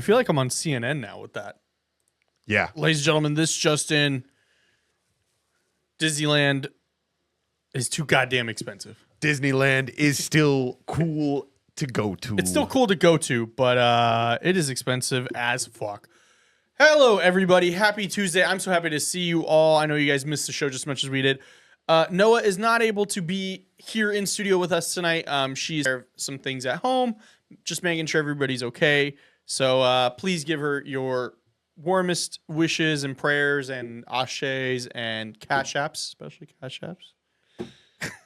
I feel like I'm on CNN now with that. Yeah. Ladies and gentlemen, this just in. Disneyland is too goddamn expensive. Disneyland is still cool to go to. It's still cool to go to, but it is expensive as fuck. Hello, everybody. Happy Tuesday. I'm so happy to see you all. I know you guys missed the show just as much as we did. Noah is not able to be here in studio with us tonight. She's some things at home, just making sure everybody's okay. So please give her your warmest wishes and prayers and ashes and cash apps, especially cash apps.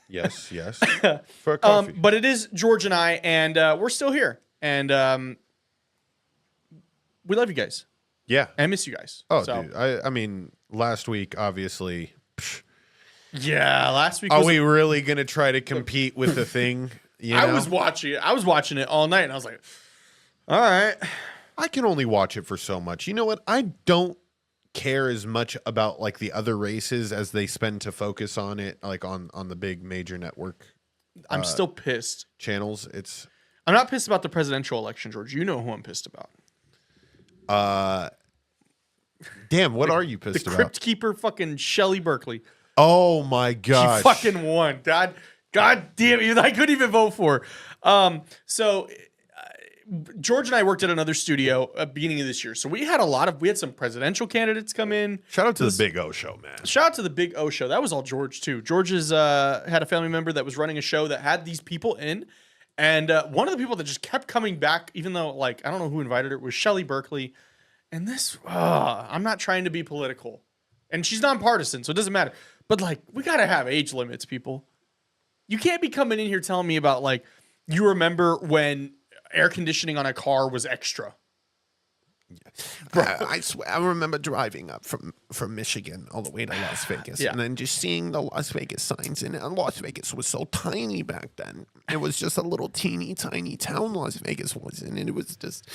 Yes. For a coffee. But it is George and I, and we're still here. And we love you guys. Yeah. I miss you guys. Oh, so. dude. I mean, last week, obviously. Yeah, last week. Are we really going to try to compete with the thing? You know? I was watching it. I was watching it all night, and I was like, all right. I can only watch it for so much. You know what? I don't care as much about like the other races as they spend to focus on it, like on the big major network. I'm still pissed. Channels. I'm not pissed about the presidential election, George. You know who I'm pissed about. Damn, what are you pissed the about? Crypt Keeper fucking Shelley Berkeley. Oh my gosh. She fucking won. God damn it. I couldn't even vote for her. So George and I worked at another studio at the beginning of this year. So we had some presidential candidates come in. Shout out to the Big O show, man. Shout out to the Big O show. That was all George too. George had a family member that was running a show that had these people in. And one of the people that just kept coming back, even though like, I don't know who invited her, was Shelley Berkeley. And this, I'm not trying to be political. And she's nonpartisan, so it doesn't matter. But like, we got to have age limits, people. You can't be coming in here telling me about like, you remember when air conditioning on a car was extra. I swear, I remember driving up from Michigan all the way to Las Vegas, and then just seeing the Las Vegas signs. And Las Vegas was so tiny back then. It was just a little teeny tiny town. Las Vegas was, and it was just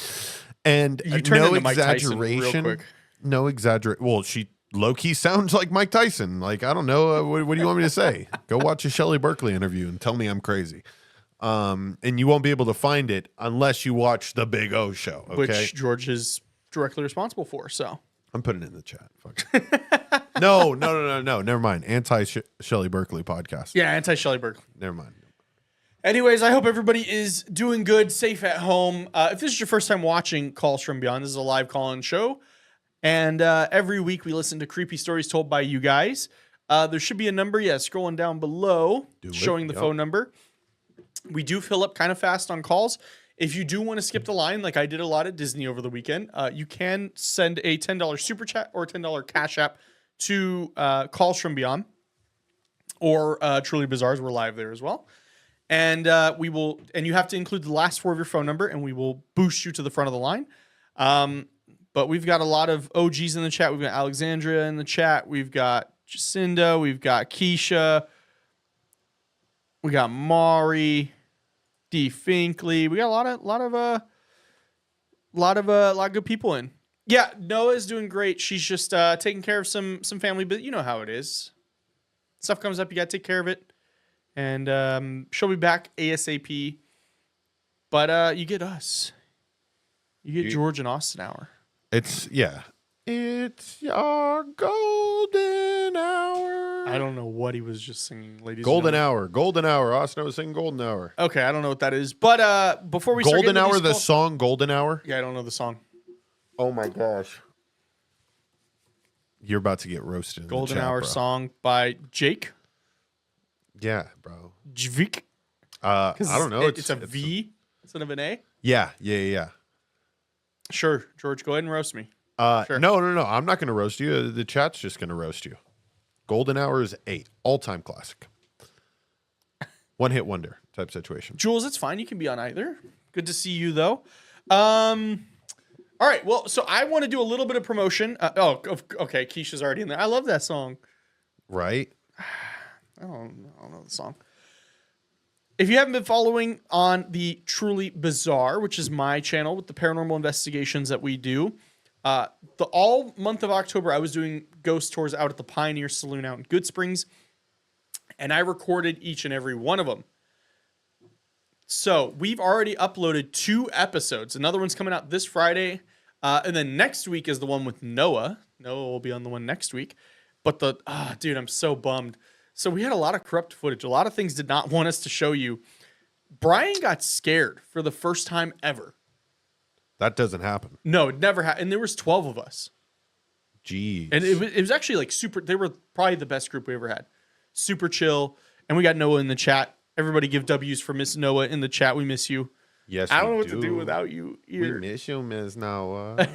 and no exaggeration. No exaggeration. Well, she low key sounds like Mike Tyson. Like I don't know. What do you want me to say? Go watch a Shelley Berkeley interview and tell me I'm crazy. And you won't be able to find it unless you watch the Big O show, okay? Which George is directly responsible for. So I'm putting it in the chat. Fuck. No. Never mind. Anti-Shelley Berkeley podcast. Yeah, anti-Shelley Berkeley. Never mind. Anyways, I hope everybody is doing good, safe at home. If this is your first time watching Calls From Beyond, this is a live call-in show. And every week we listen to creepy stories told by you guys. There should be a number, scrolling down below, showing the phone number. We do fill up kind of fast on calls. If you do want to skip the line, like I did a lot at Disney over the weekend, you can send a $10 super chat or $10 cash app to Calls From Beyond or Truly Bizarres. We're live there as well. And you have to include the last four of your phone number, and we will boost you to the front of the line. But we've got a lot of OGs in the chat. We've got Alexandria in the chat. We've got Jacinda. We've got Keisha. We got Mari, D. Finkley. We got a lot of good people in. Yeah, Noah's doing great. She's just taking care of some family, but you know how it is. Stuff comes up, you got to take care of it, and she'll be back ASAP. But you get us. You get George and Austin hour. It's your golden hour. I don't know what he was just singing, ladies. Golden hour. Austin was singing Golden Hour. Okay, I don't know what that is. But before we start Golden Hour, the song Golden Hour? Yeah, I don't know the song. Oh my gosh. You're about to get roasted. Golden in the chat, Hour bro. song by Jake. Yeah, bro. Jvik. I don't know. It's a V instead of an A. Yeah. Sure, George, go ahead and roast me. Sure. No. I'm not going to roast you. The chat's just going to roast you. Golden Hour is 8. All-time classic. One hit wonder type situation. Jules, it's fine. You can be on either. Good to see you, though. All right. Well, so I want to do a little bit of promotion. Okay. Keisha's already in there. I love that song. Right? I don't know the song. If you haven't been following on the Truly Bizarre, which is my channel with the paranormal investigations that we do, the all month of October, I was doing ghost tours out at the Pioneer Saloon out in Good Springs, and I recorded each and every one of them. So we've already uploaded 2 episodes. Another one's coming out this Friday. And then next week is the one with Noah. Noah will be on the one next week. But dude, I'm so bummed. So we had a lot of corrupt footage. A lot of things did not want us to show you. Brian got scared for the first time ever. That doesn't happen. No, it never happened. And there was 12 of us. Jeez. And it was actually like super. They were probably the best group we ever had. Super chill. And we got Noah in the chat. Everybody give W's for Miss Noah in the chat. We miss you. Yes, I don't know what to do without you here. We miss you, Miss Noah.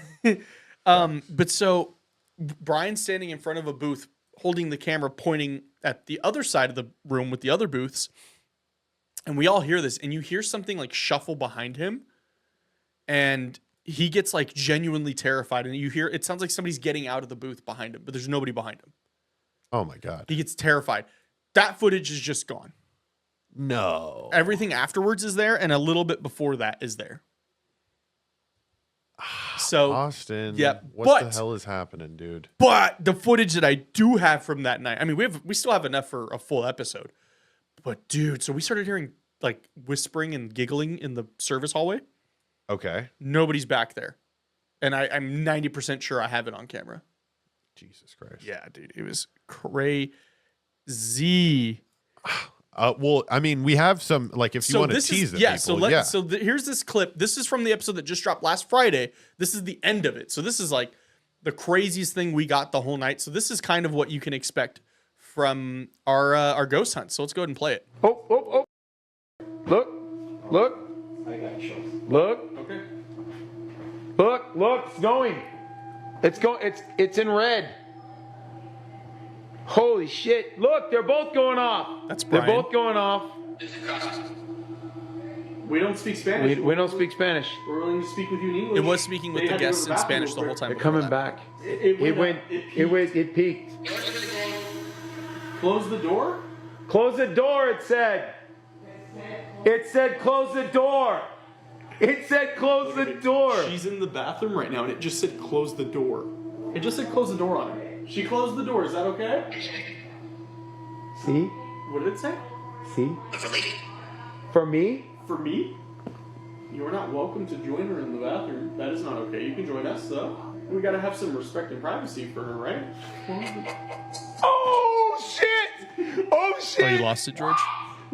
But so Brian's standing in front of a booth holding the camera pointing at the other side of the room with the other booths. And we all hear this. And you hear something like shuffle behind him. And he gets like genuinely terrified. And you hear, it sounds like somebody's getting out of the booth behind him. But there's nobody behind him. Oh, my God. He gets terrified. That footage is just gone. No. Everything afterwards is there, and a little bit before that is there. So Austin, yeah, what the hell is happening, dude? But the footage that I do have from that night, I mean, we still have enough for a full episode. But dude, so we started hearing like whispering and giggling in the service hallway. Okay. Nobody's back there, and I'm 90% sure I have it on camera. Jesus Christ. Yeah, dude, it was crazy. Well, I mean, we have some, like, if you want to tease it. Yeah, people, so here's this clip. This is from the episode that just dropped last Friday. This is the end of it. So this is like the craziest thing we got the whole night. So this is kind of what you can expect from our ghost hunt. So let's go ahead and play it. Oh. Look. Look. Okay. Look, it's going. It's in red. Holy shit. Look, they're both going off. That's Brian. They're both going off. We don't speak Spanish. We don't speak Spanish. We're willing to speak with you in English. It was speaking with the guests in Spanish the whole time. They're coming back. It peaked. Close the door? Close the door, it said. It said close the door. It said close the door. She's in the bathroom right now, and it just said close the door. It just said close the door on it. She closed the door. Is that okay? See? What did it say? See? For me? For me? You are not welcome to join her in the bathroom. That is not okay. You can join us, though. We gotta have some respect and privacy for her, right? Oh, shit! Oh, shit! Oh, you lost it, George?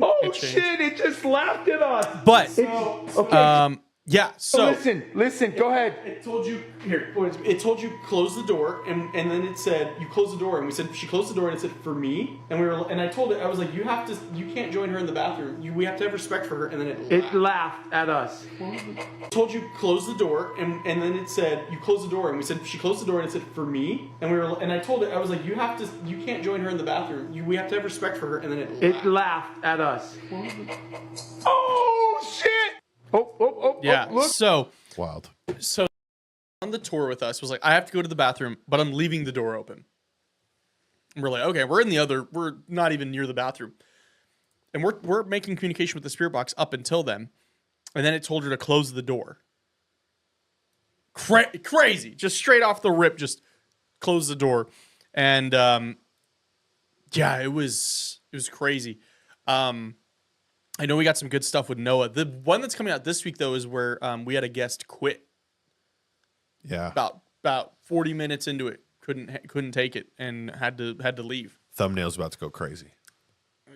Oh, shit! It just laughed at us! But, Okay. yeah, so... Listen, go ahead. It told you, here, it told you close the door, and then it said, you close the door, and we said, she closed the door, and it said, for me, and I told it, I was like, you can't join her in the bathroom, we have to have respect for her, and then it laughed at us. It told you close the door, and then it said, you close the door, and we said, she closed the door, and it said, for me, and I told it, I was like, you can't join her in the bathroom, we have to have respect for her, and then it laughed at us. Oh, shit! Oh, yeah, look. Wild. So on the tour with us was like, I have to go to the bathroom, but I'm leaving the door open. And we're like, okay, we're not even near the bathroom. And we're making communication with the spirit box up until then. And then it told her to close the door. Crazy. Just straight off the rip, just close the door. And yeah, it was crazy. I know we got some good stuff with Noah. The one that's coming out this week, though, is where we had a guest quit. Yeah. About 40 minutes into it, couldn't take it and had to leave. Thumbnail's about to go crazy. Yeah,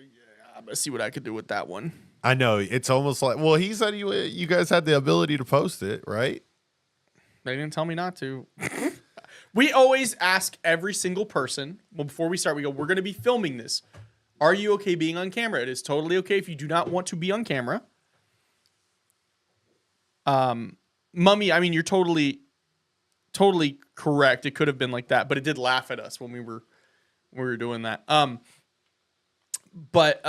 I'm gonna see what I could do with that one. I know. It's almost like, well, he said you guys had the ability to post it, right? They didn't tell me not to. We always ask every single person, well, before we start, we go, we're going to be filming this. Are you okay being on camera? It is totally okay if you do not want to be on camera. Mummy, I mean, you're totally correct. It could have been like that, but it did laugh at us when we were doing that. But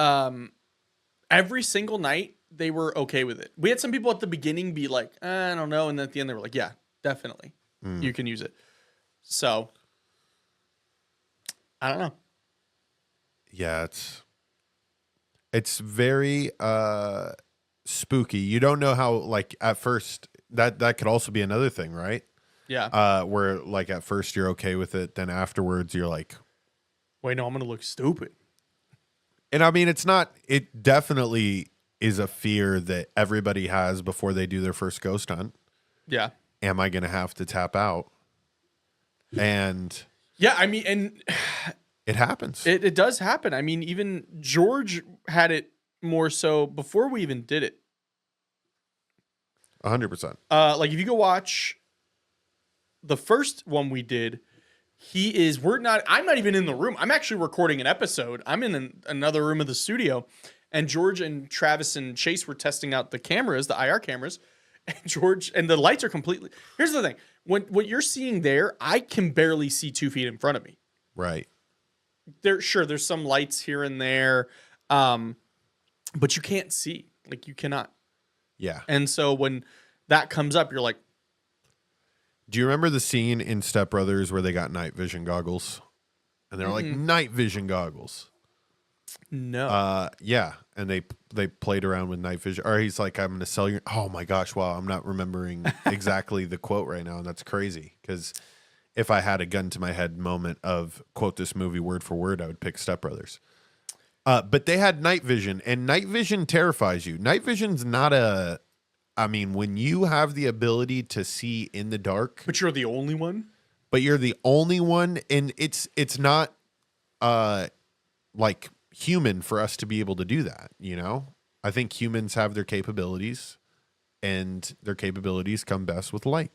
every single night they were okay with it. We had some people at the beginning be like, I don't know, and then at the end they were like, yeah, definitely, you can use it. So I don't know. Yeah, it's very spooky. You don't know how, like, at first that could also be another thing, right? Yeah. Where like at first you're okay with it, then afterwards you're like, wait, no, I'm gonna look stupid. And I mean, it definitely is a fear that everybody has before they do their first ghost hunt. Yeah. Am I going to have to tap out? And yeah, I mean, and it happens. It does happen. I mean, even George had it more so before we even did it. 100%. Like if you go watch the first one we did, I'm not even in the room. I'm actually recording an episode. I'm in another room of the studio, and George and Travis and Chase were testing out the cameras, the IR cameras, and George, and the lights are completely, here's the thing. What you're seeing there, I can barely see 2 feet in front of me. Right. There's some lights here and there. But you can't see, like you cannot. Yeah. And so when that comes up, you're like, do you remember the scene in Step Brothers where they got night vision goggles? And they're like, night vision goggles. No. Yeah. And they played around with night vision. Or he's like, I'm going to sell you. Oh my gosh. Wow. I'm not remembering exactly the quote right now. And that's crazy. Because if I had a gun to my head moment of quote this movie word for word, I would pick Step Brothers. But they had night vision, and night vision terrifies you. Night vision's not when you have the ability to see in the dark. But you're the only one? But you're the only one, and it's not like human for us to be able to do that, you know? I think humans have their capabilities, and their capabilities come best with light.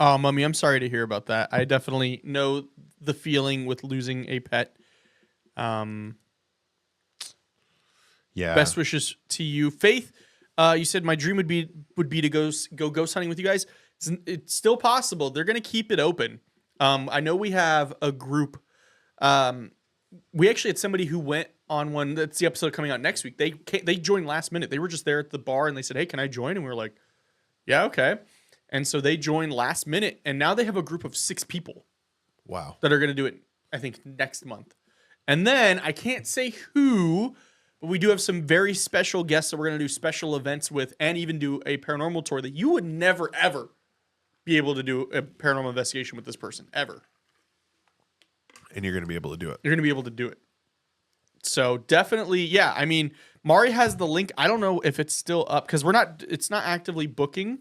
Oh, Mummy, I'm sorry to hear about that. I definitely know the feeling with losing a pet. Yeah. Best wishes to you, Faith. You said my dream would be to go ghost hunting with you guys. It's still possible. They're gonna keep it open. I know we have a group. We actually had somebody who went on one. That's the episode coming out next week. They joined last minute. They were just there at the bar and they said, "Hey, can I join?" And we were like, "Yeah, okay." And so they joined last minute, and now they have a group of 6 people. Wow. That are gonna do it. I think next month, and then I can't say who. But we do have some very special guests that we're going to do special events with and even do a paranormal tour that you would never, ever be able to do a paranormal investigation with this person, ever. And you're going to be able to do it. You're going to be able to do it. So definitely, yeah. I mean, Mari has the link. I don't know if it's still up because it's not actively booking.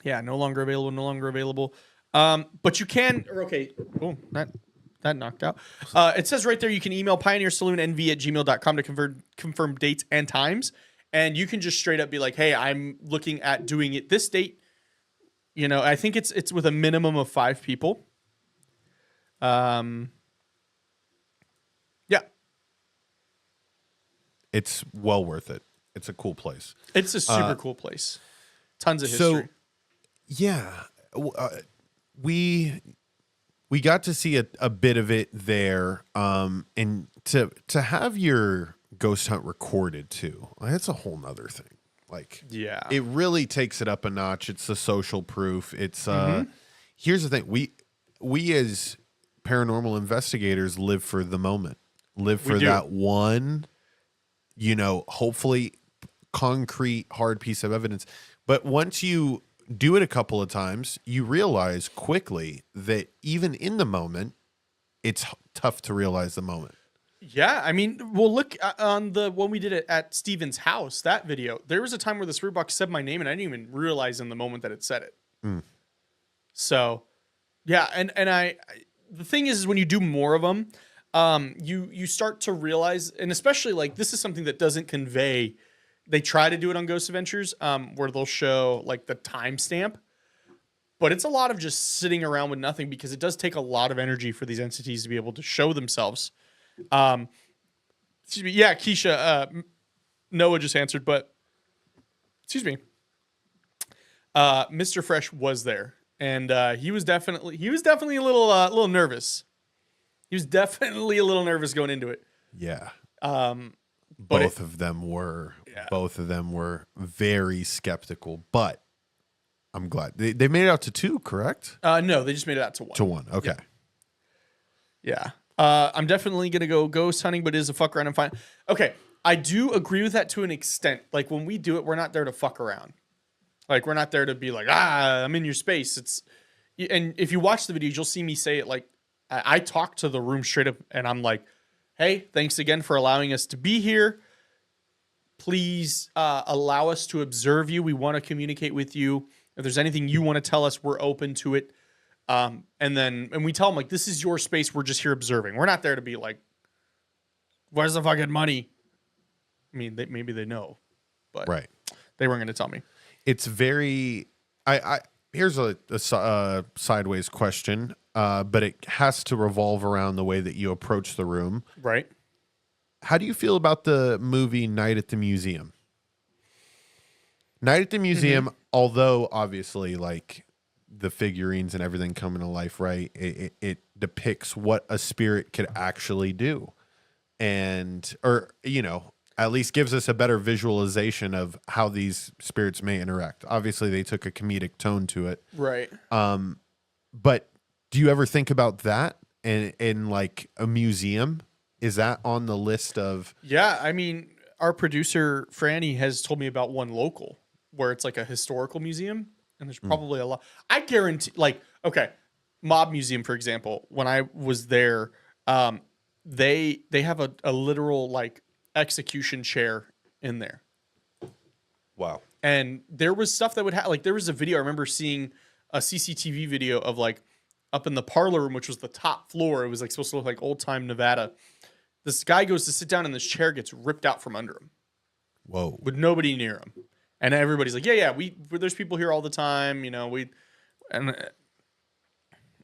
Yeah, no longer available. But you can, that knocked out. It says right there you can email pioneersaloonnv@gmail.com to confirm dates and times. And you can just straight up be like, hey, I'm looking at doing it this date. You know, I think it's with a minimum of 5 people. Yeah. It's well worth it. It's a cool place. It's a super cool place. Tons of history. So, yeah. We got to see a bit of it there, and to have your ghost hunt recorded too, that's a whole nother thing. Like, yeah, it really takes it up a notch. It's the social proof. It's here's the thing: we as paranormal investigators live for the moment, live for that one, hopefully concrete, hard piece of evidence. But once you do it a couple of times, you realize quickly that even in the moment, it's tough to realize the moment. Yeah, I mean, well, look on when we did it at Steven's house, that video, there was a time where the spirit box said my name and I didn't even realize in the moment that it said it. So, yeah, and the thing is when you do more of them, you start to realize, and especially like this is something that doesn't convey. They try to do it on Ghost Adventures, where they'll show like the timestamp, but it's a lot of just sitting around with nothing because it does take a lot of energy for these entities to be able to show themselves. Excuse me. Yeah, Keisha, Noah just answered, but excuse me. Mr. Fresh was there, and he was definitely a little nervous. He was definitely a little nervous going into it. Yeah. But both of them were very skeptical, but I'm glad they made it out to 2, correct? No, they just made it out to 1. To 1. Okay. Yeah. I'm definitely going to go ghost hunting, but it is a fuck around and find. Okay. I do agree with that to an extent. Like when we do it, we're not there to fuck around. Like we're not there to be like, I'm in your space. And if you watch the videos, you'll see me say it. Like I talk to the room straight up and I'm like, hey, thanks again for allowing us to be here. please allow us to observe you. We want to communicate with you. If there's anything you want to tell us, we're open to it. And we tell them, like, this is your space. We're just here observing. We're not there to be like, where's the fucking money? I mean, maybe they know, but Right. They weren't going to tell me. It's very. Here's a sideways question, but it has to revolve around the way that you approach the room. Right. How do you feel about the movie Night at the Museum? Night at the Museum, although obviously like the figurines and everything coming to life, right? It depicts what a spirit could actually do, or at least gives us a better visualization of how these spirits may interact. Obviously, they took a comedic tone to it. Right. But do you ever think about that in like a museum? Is that on the list of? Yeah. I mean, our producer, Franny, has told me about one local where it's like a historical museum. And there's probably a lot. I guarantee, like, okay, Mob Museum, for example, when I was there, they have a literal, like, execution chair in there. Wow. And there was stuff that would have, like, there was a video. I remember seeing a CCTV video of, like, up in the parlor room, which was the top floor. It was, like, supposed to look like old-time Nevada. This guy goes to sit down, and this chair gets ripped out from under him. Whoa. With nobody near him. And everybody's like, yeah, there's people here all the time,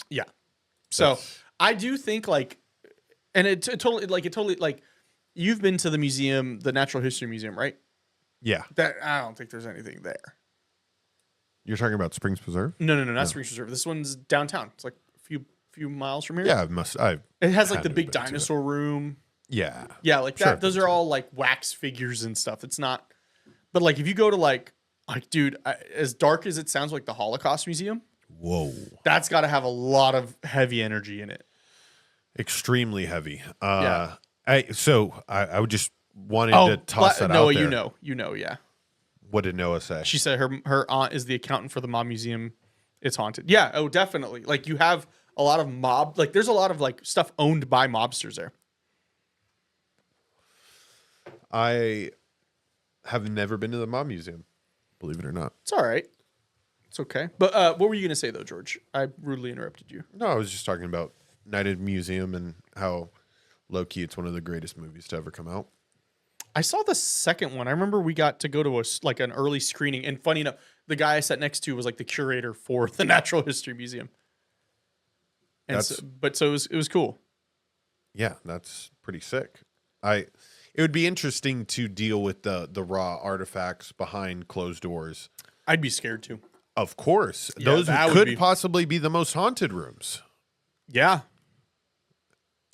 yeah. So I do think like, and it totally, you've been to the museum, the Natural History Museum, right? Yeah. I don't think there's anything there. You're talking about Springs Preserve? No, not Springs Preserve. This one's downtown. It's like a few miles from here. Yeah, it has like the big dinosaur room. Yeah. Yeah, like that. Those are all like wax figures and stuff. It's not. But like if you go to like dude, as dark as it sounds, like the Holocaust Museum. Whoa. That's got to have a lot of heavy energy in it. Extremely heavy. Yeah. I would just wanted to toss that out there. Noah, yeah. What did Noah say? She said her aunt is the accountant for the Mob Museum. It's haunted. Yeah. Oh, definitely. Like you have a lot of mob. Like there's a lot of like stuff owned by mobsters there. I have never been to the Mob Museum, believe it or not. It's all right. It's okay. But what were you going to say, though, George? I rudely interrupted you. No, I was just talking about Night at the Museum and how low-key it's one of the greatest movies to ever come out. I saw the second one. I remember we got to go to an early screening. And funny enough, the guy I sat next to was like the curator for the Natural History Museum. And so it was cool. Yeah, that's pretty sick. It would be interesting to deal with the raw artifacts behind closed doors. I'd be scared too. Of course. Yeah, those could possibly be the most haunted rooms. Yeah.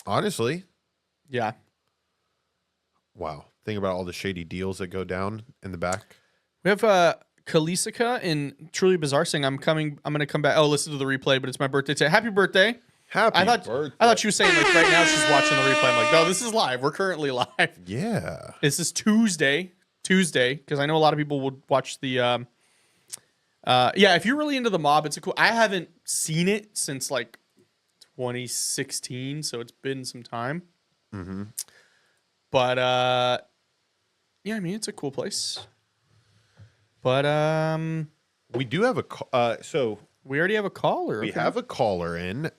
Honestly. Yeah. Wow. Think about all the shady deals that go down in the back. We have Kalisica in Truly Bizarre saying, I'm going to come back. Oh, listen to the replay, but it's my birthday today. Happy birthday. Happy birthday. I thought she was saying like right now she's watching the replay. I'm like, no, this is live. We're currently live. Yeah. This is Tuesday, because I know a lot of people would watch the if you're really into the Mob, it's a cool. I haven't seen it since like 2016, so it's been some time. Mm-hmm. But yeah, I mean it's a cool place. But we do have we already have a caller. We have a caller in.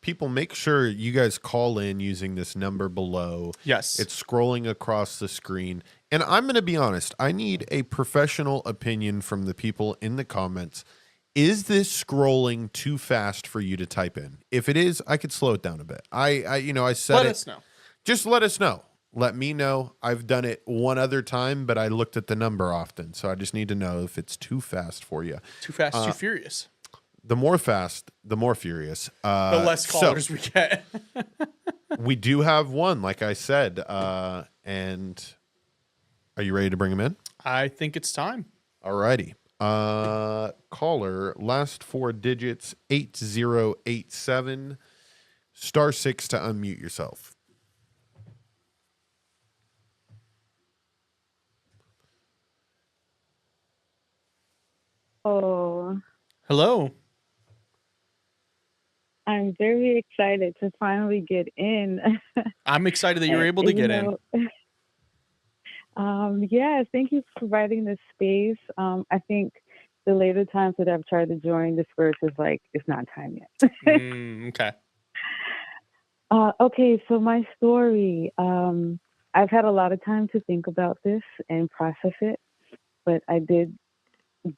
People, make sure you guys call in using this number below. Yes. It's scrolling across the screen. And I'm going to be honest. I need a professional opinion from the people in the comments. Is this scrolling too fast for you to type in? If it is, I could slow it down a bit. I said let us know. Just let us know. Let me know. I've done it one other time, but I looked at the number often. So I just need to know if it's too fast for you. Too fast, too furious. The more fast, the more furious. The less callers we get. We do have one, like I said. And are you ready to bring him in? I think it's time. Alrighty. Caller, last four digits, 8087. *6 to unmute yourself. Oh. Hello. I'm very excited to finally get in. I'm excited that you were able to get in. Yeah, thank you for providing this space. I think the later times that I've tried to join, the spirits is like, it's not time yet. Okay. Okay, so my story. I've had a lot of time to think about this and process it, but I did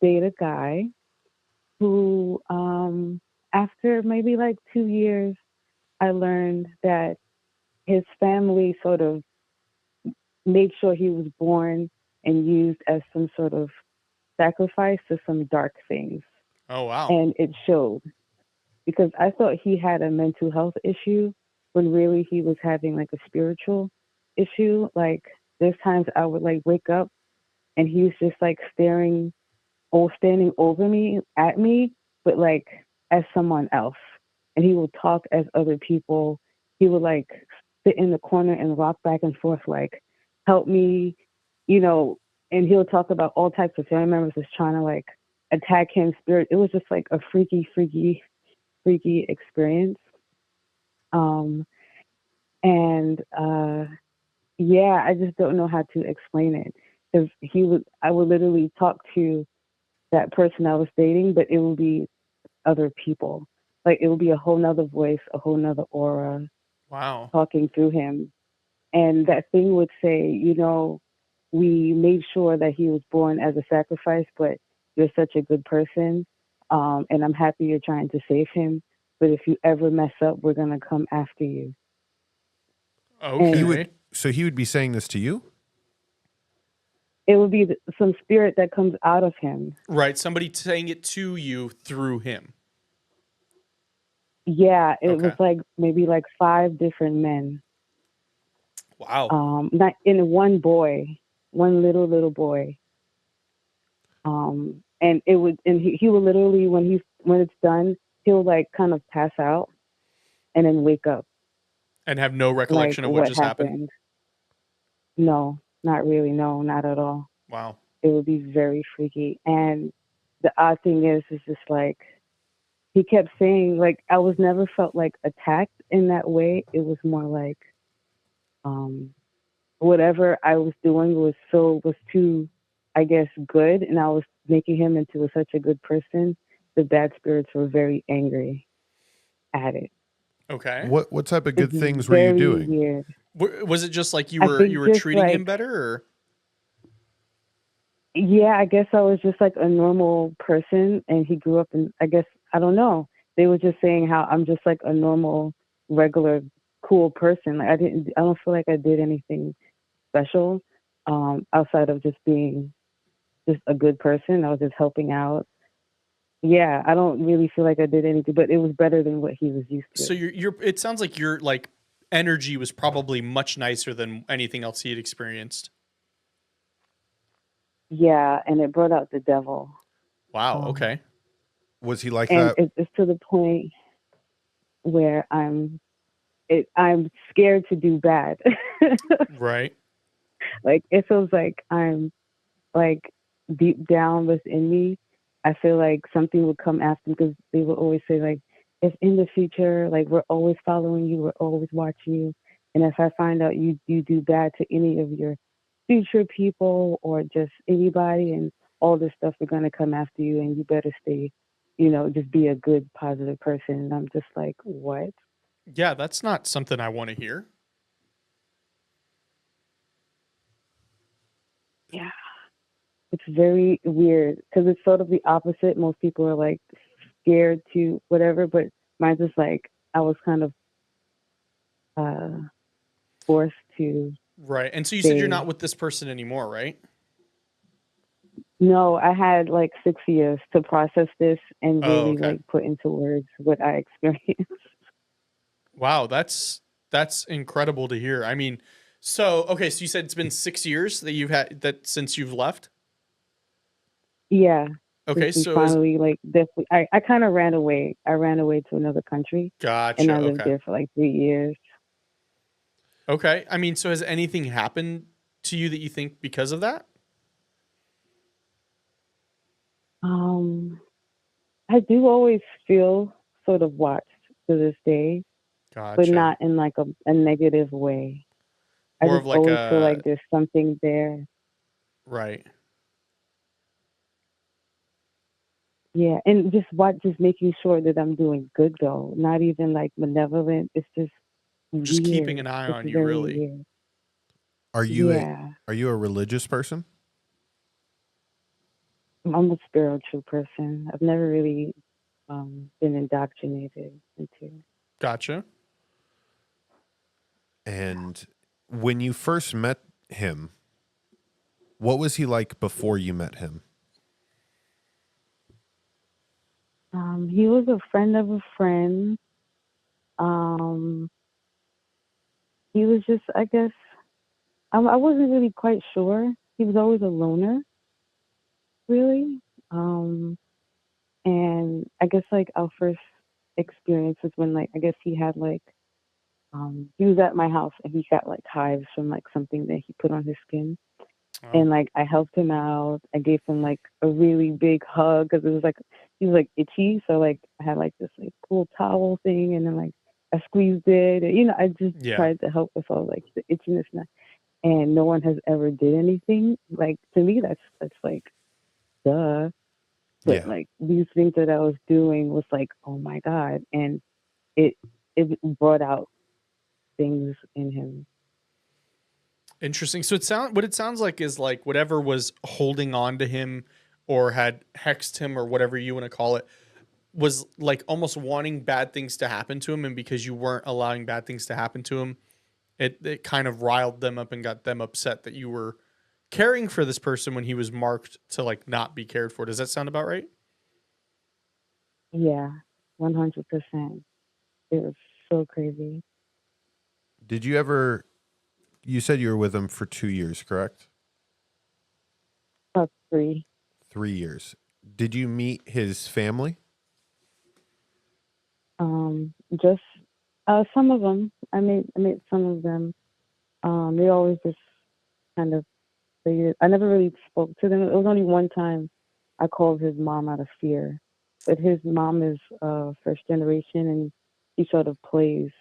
date a guy who, after maybe like 2 years, I learned that his family sort of made sure he was born and used as some sort of sacrifice to some dark things. Oh, wow. And it showed because I thought he had a mental health issue when really he was having like a spiritual issue. Like there's times I would like wake up and he was just like staring or standing over me at me, but like as someone else. And he would talk as other people. He would like sit in the corner and rock back and forth, like, help me, you know, and he'll talk about all types of family members just trying to like attack him spirit. It was just like a freaky experience. Um and yeah, I just don't know how to explain it. Because I would literally talk to that person I was dating, but it would be other people. Like it would be a whole nother voice, a whole nother aura Wow. talking through him. And that thing would say, you know, we made sure that he was born as a sacrifice, but you're such a good person. And I'm happy you're trying to save him. But if you ever mess up, we're going to come after you. Okay. He would be saying this to you? It would be some spirit that comes out of him. Right. Somebody saying it to you through him. Yeah, it Okay. was like maybe like 5 different men. Wow. Not in one boy, one little boy. And it would, and he would literally when it's done, he'll like kind of pass out and then wake up. And have no Like recollection of what what just happened. happened? No, not really. No, not at all. Wow. It would be very freaky. And the odd thing is just like he kept saying like I was never felt like attacked in that way. It was more like whatever I was doing was too, I guess, good, and I was making him into such a good person. The bad spirits were very angry at it. Okay. What type of good It's things were you very doing? weird. Was it just like you I were think just treating him like, better, or? yeah, I guess I was just like a normal person, and he grew up in. I guess I don't know. They were just saying how I'm just like a normal, regular, cool person. Like I don't feel like I did anything special, outside of just being just a good person. I was just helping out. Yeah, I don't really feel like I did anything, but it was better than what he was used to. So it sounds like your like energy was probably much nicer than anything else he had experienced. Yeah, and it brought out the devil. Wow. Okay. Was he like And that? it's to the point where I'm scared to do bad. Right. Like it feels like I'm like deep down within me. I feel like something would come after because they would always say like, if in the future, like we're always following you, we're always watching you. And if I find out you do bad to any of your future people or just anybody and all this stuff, we're gonna come after you and you better stay, just be a good, positive person. And I'm just like, what? Yeah, that's not something I want to hear. Yeah. It's very weird because it's sort of the opposite. Most people are like scared to whatever, but mine's just like I was kind of uh, forced to Right. And so you said you're not stay. with this person anymore, right? No, I had like 6 years to process this and Oh, really okay. like put into words what I experienced. Wow, that's incredible to hear. I mean, so okay, so you said it's been 6 years that you've had that since you've left. Yeah, since Okay, we so is finally like definitely, I kind of ran away. I ran away to another country and gotcha. I lived Okay. there for like 3 years. Okay. I mean, so has anything happened to you that you think because of that? Um, I do always feel sort of watched to this day, but Gotcha. not in like a negative way. I More just of like always feel a like there's something there. right. Yeah, and just making sure that I'm doing good though, not even like malevolent. It's just Just keeping weird. an eye It's on you, very really. weird. Are you a Yeah, are you a religious person? I'm a spiritual person. I've never really been indoctrinated into. Gotcha. And when you first met him, what was he like before you met him? He was a friend of a friend. Um, he was just, I guess, I wasn't really quite sure. He was always a loner, really. Um, and I guess like our first experience was when like I guess he had like he was at my house and he got like hives from like something that he put on his skin. Oh, And like I helped him out. I gave him like a really big hug because it was like he was like itchy, so like I had like this like cool towel thing, and then like I squeezed it. And, I just yeah. tried to help with all like the itchiness, and no one has ever did anything. Like to me, that's like duh. But Yeah. like these things that I was doing was like, oh my god, and it it brought out things in him. Interesting. So what it sounds like is like whatever was holding on to him or had hexed him or whatever you want to call it was like almost wanting bad things to happen to him, and because you weren't allowing bad things to happen to him, it kind of riled them up and got them upset that you were caring for this person when he was marked to like not be cared for. Does that sound about right? Yeah, 100%. It was so crazy. Did you ever you said you were with him for 2 years, correct? About three. 3 years. Did you meet his family? Just some of them. I made some of them. They always just kind of figured. I never really spoke to them. It was only one time I called his mom out of fear, but his mom is first generation, and she sort of plays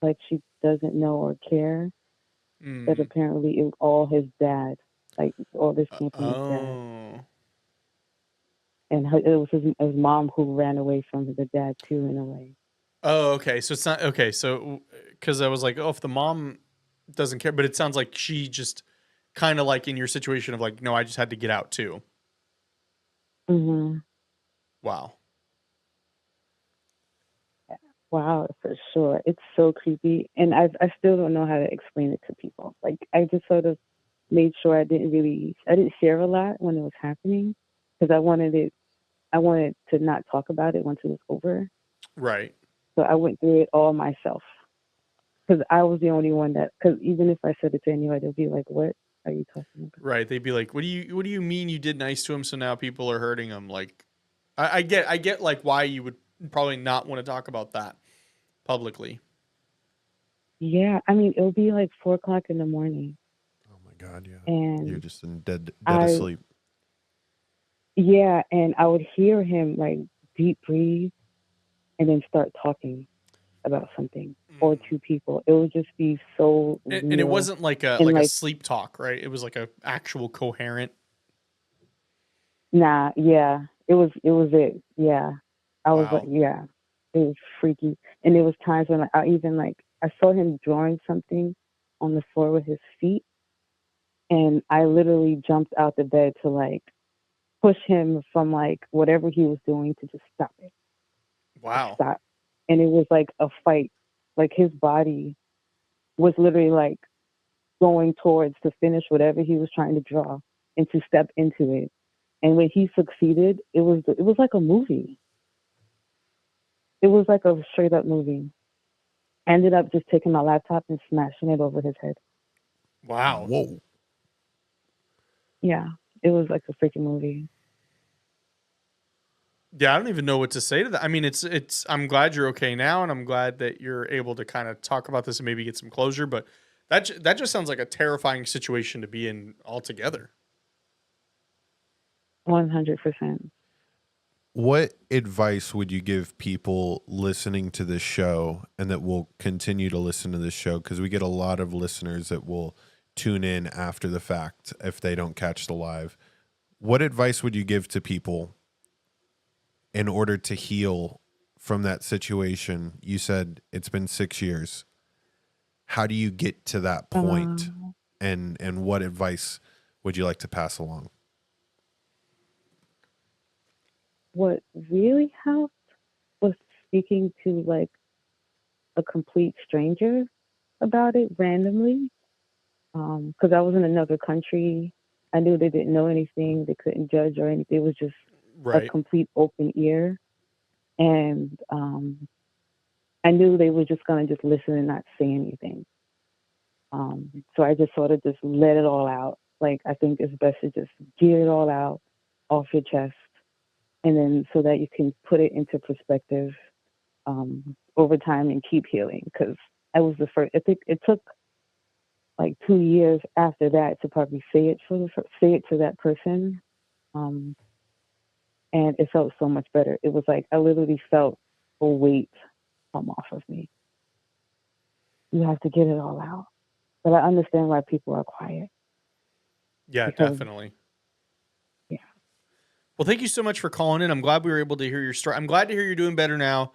like she doesn't know or care. But Mm. apparently, it was all his dad. Like all this came from his dad, Oh. and it was his mom who ran away from the dad too, in a way. Oh, okay. So it's not okay. So because I was like, oh, if the mom doesn't care, but it sounds like she just kind of like in your situation of like, no, I just had to get out too. Hmm. Wow. Wow, for sure. It's so creepy. And I still don't know how to explain it to people. Like I just sort of made sure I didn't share a lot when it was happening because I wanted to not talk about it once it was over. Right. So I went through it all myself because I was the only one because even if I said it to anyone, they'll be like, what are you talking about? Right. They'd be like, what do you mean you did nice to him? So now people are hurting him. Like, I get like why you would probably not want to talk about that publicly. Yeah, I mean, it'll be like 4 o'clock in the morning. Oh my god, yeah. You're And just in dead I, asleep. yeah, and I would hear him like deep breathe and then start talking about something or Mm. two people. It would just be so And it real. wasn't like And a like, sleep talk, right? It was like a actual coherent. nah, yeah, it was it. Yeah. I was like, Wow. yeah, it was freaky. And there was times when I even like, I saw him drawing something on the floor with his feet. And I literally jumped out the bed to like push him from like whatever he was doing to just stop it, like Wow. stop. And it was like a fight. Like his body was literally like going towards to finish whatever he was trying to draw and to step into it. And when he succeeded, it was like a movie. It was like a straight up movie. I ended up just taking my laptop and smashing it over his head. Wow. Whoa. Yeah, it was like a freaking movie. Yeah, I don't even know what to say to that. I mean, I'm glad you're okay now, and I'm glad that you're able to kind of talk about this and maybe get some closure. But that just sounds like a terrifying situation to be in altogether. 100%. What advice would you give people listening to this show and that will continue to listen to this show? Because we get a lot of listeners that will tune in after the fact if they don't catch the live. What advice would you give to people in order to heal from that situation? You said it's been 6 years. How do you get to that point? And what advice would you like to pass along? What really helped was speaking to like a complete stranger about it randomly. Because I was in another country. I knew they didn't know anything. They couldn't judge or anything. It was just a complete open ear. And I knew they were just going to just listen and not say anything. So I just sort of just let it all out. Like, I think it's best to just get it all out off your chest. And then so that you can put it into perspective over time and keep healing. Because I was the first. I think it took like 2 years after that to probably say it to that person, and it felt so much better. It was like I literally felt a weight come off of me. You have to get it all out, but I understand why people are quiet. Yeah, definitely. Yeah. Well, thank you so much for calling in. I'm glad we were able to hear your story. I'm glad to hear you're doing better now.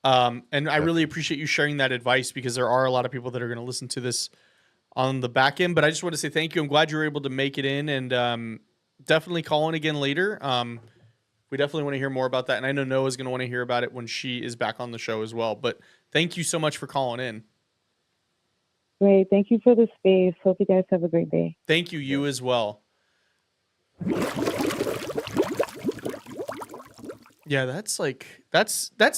And I really appreciate you sharing that advice because there are a lot of people that are going to listen to this on the back end. But I just want to say thank you. I'm glad you were able to make it in, and definitely call in again later. We definitely want to hear more about that. And I know Noah's going to want to hear about it when she is back on the show as well. But thank you so much for calling in. Great. Thank you for the space. Hope you guys have a great day. Thank you. You as well. Yeah, that's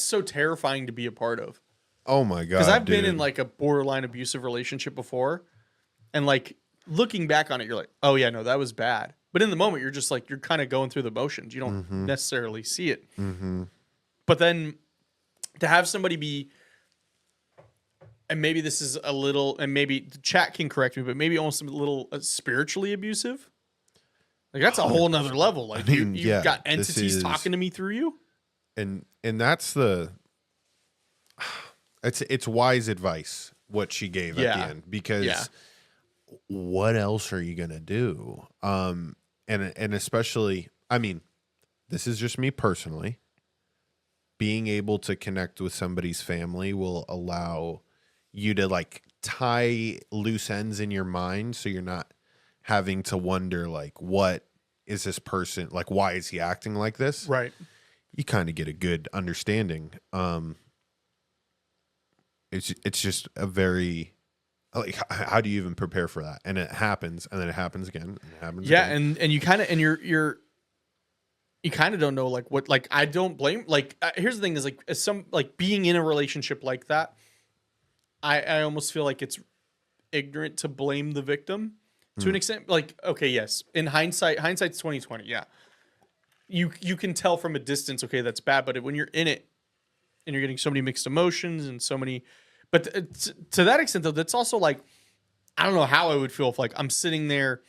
so terrifying to be a part of. Oh my God. Because I've been in like a borderline abusive relationship before. And like looking back on it, you're like, oh yeah, no, that was bad. But in the moment, you're just like, you're kind of going through the motions. You don't necessarily see it. But then to have somebody be, and maybe this is a little, and maybe the chat can correct me, but maybe almost a little spiritually abusive. Like that's a whole nother level. Like I mean, you've got entities talking to me through you. And that's it's wise advice what she gave at the end, because what else are you going to do? And especially, I mean, this is just me personally, being able to connect with somebody's family will allow you to like tie loose ends in your mind. So you're not having to wonder like, what is this person like? Why is he acting like this? Right. You kind of get a good understanding. It's just a very, like, how do you even prepare for that? And it happens, and then it happens again, and it happens again. and you kind of, and you kind of don't know like what, like I don't blame, like here's the thing is like as some like being in a relationship like that, I almost feel like it's ignorant to blame the victim to an extent. Like, okay, yes, in hindsight's 2020, yeah. You can tell from a distance, okay, that's bad, but when you're in it and you're getting so many mixed emotions and so many, but to that extent though, that's also like, I don't know how I would feel if like I'm sitting there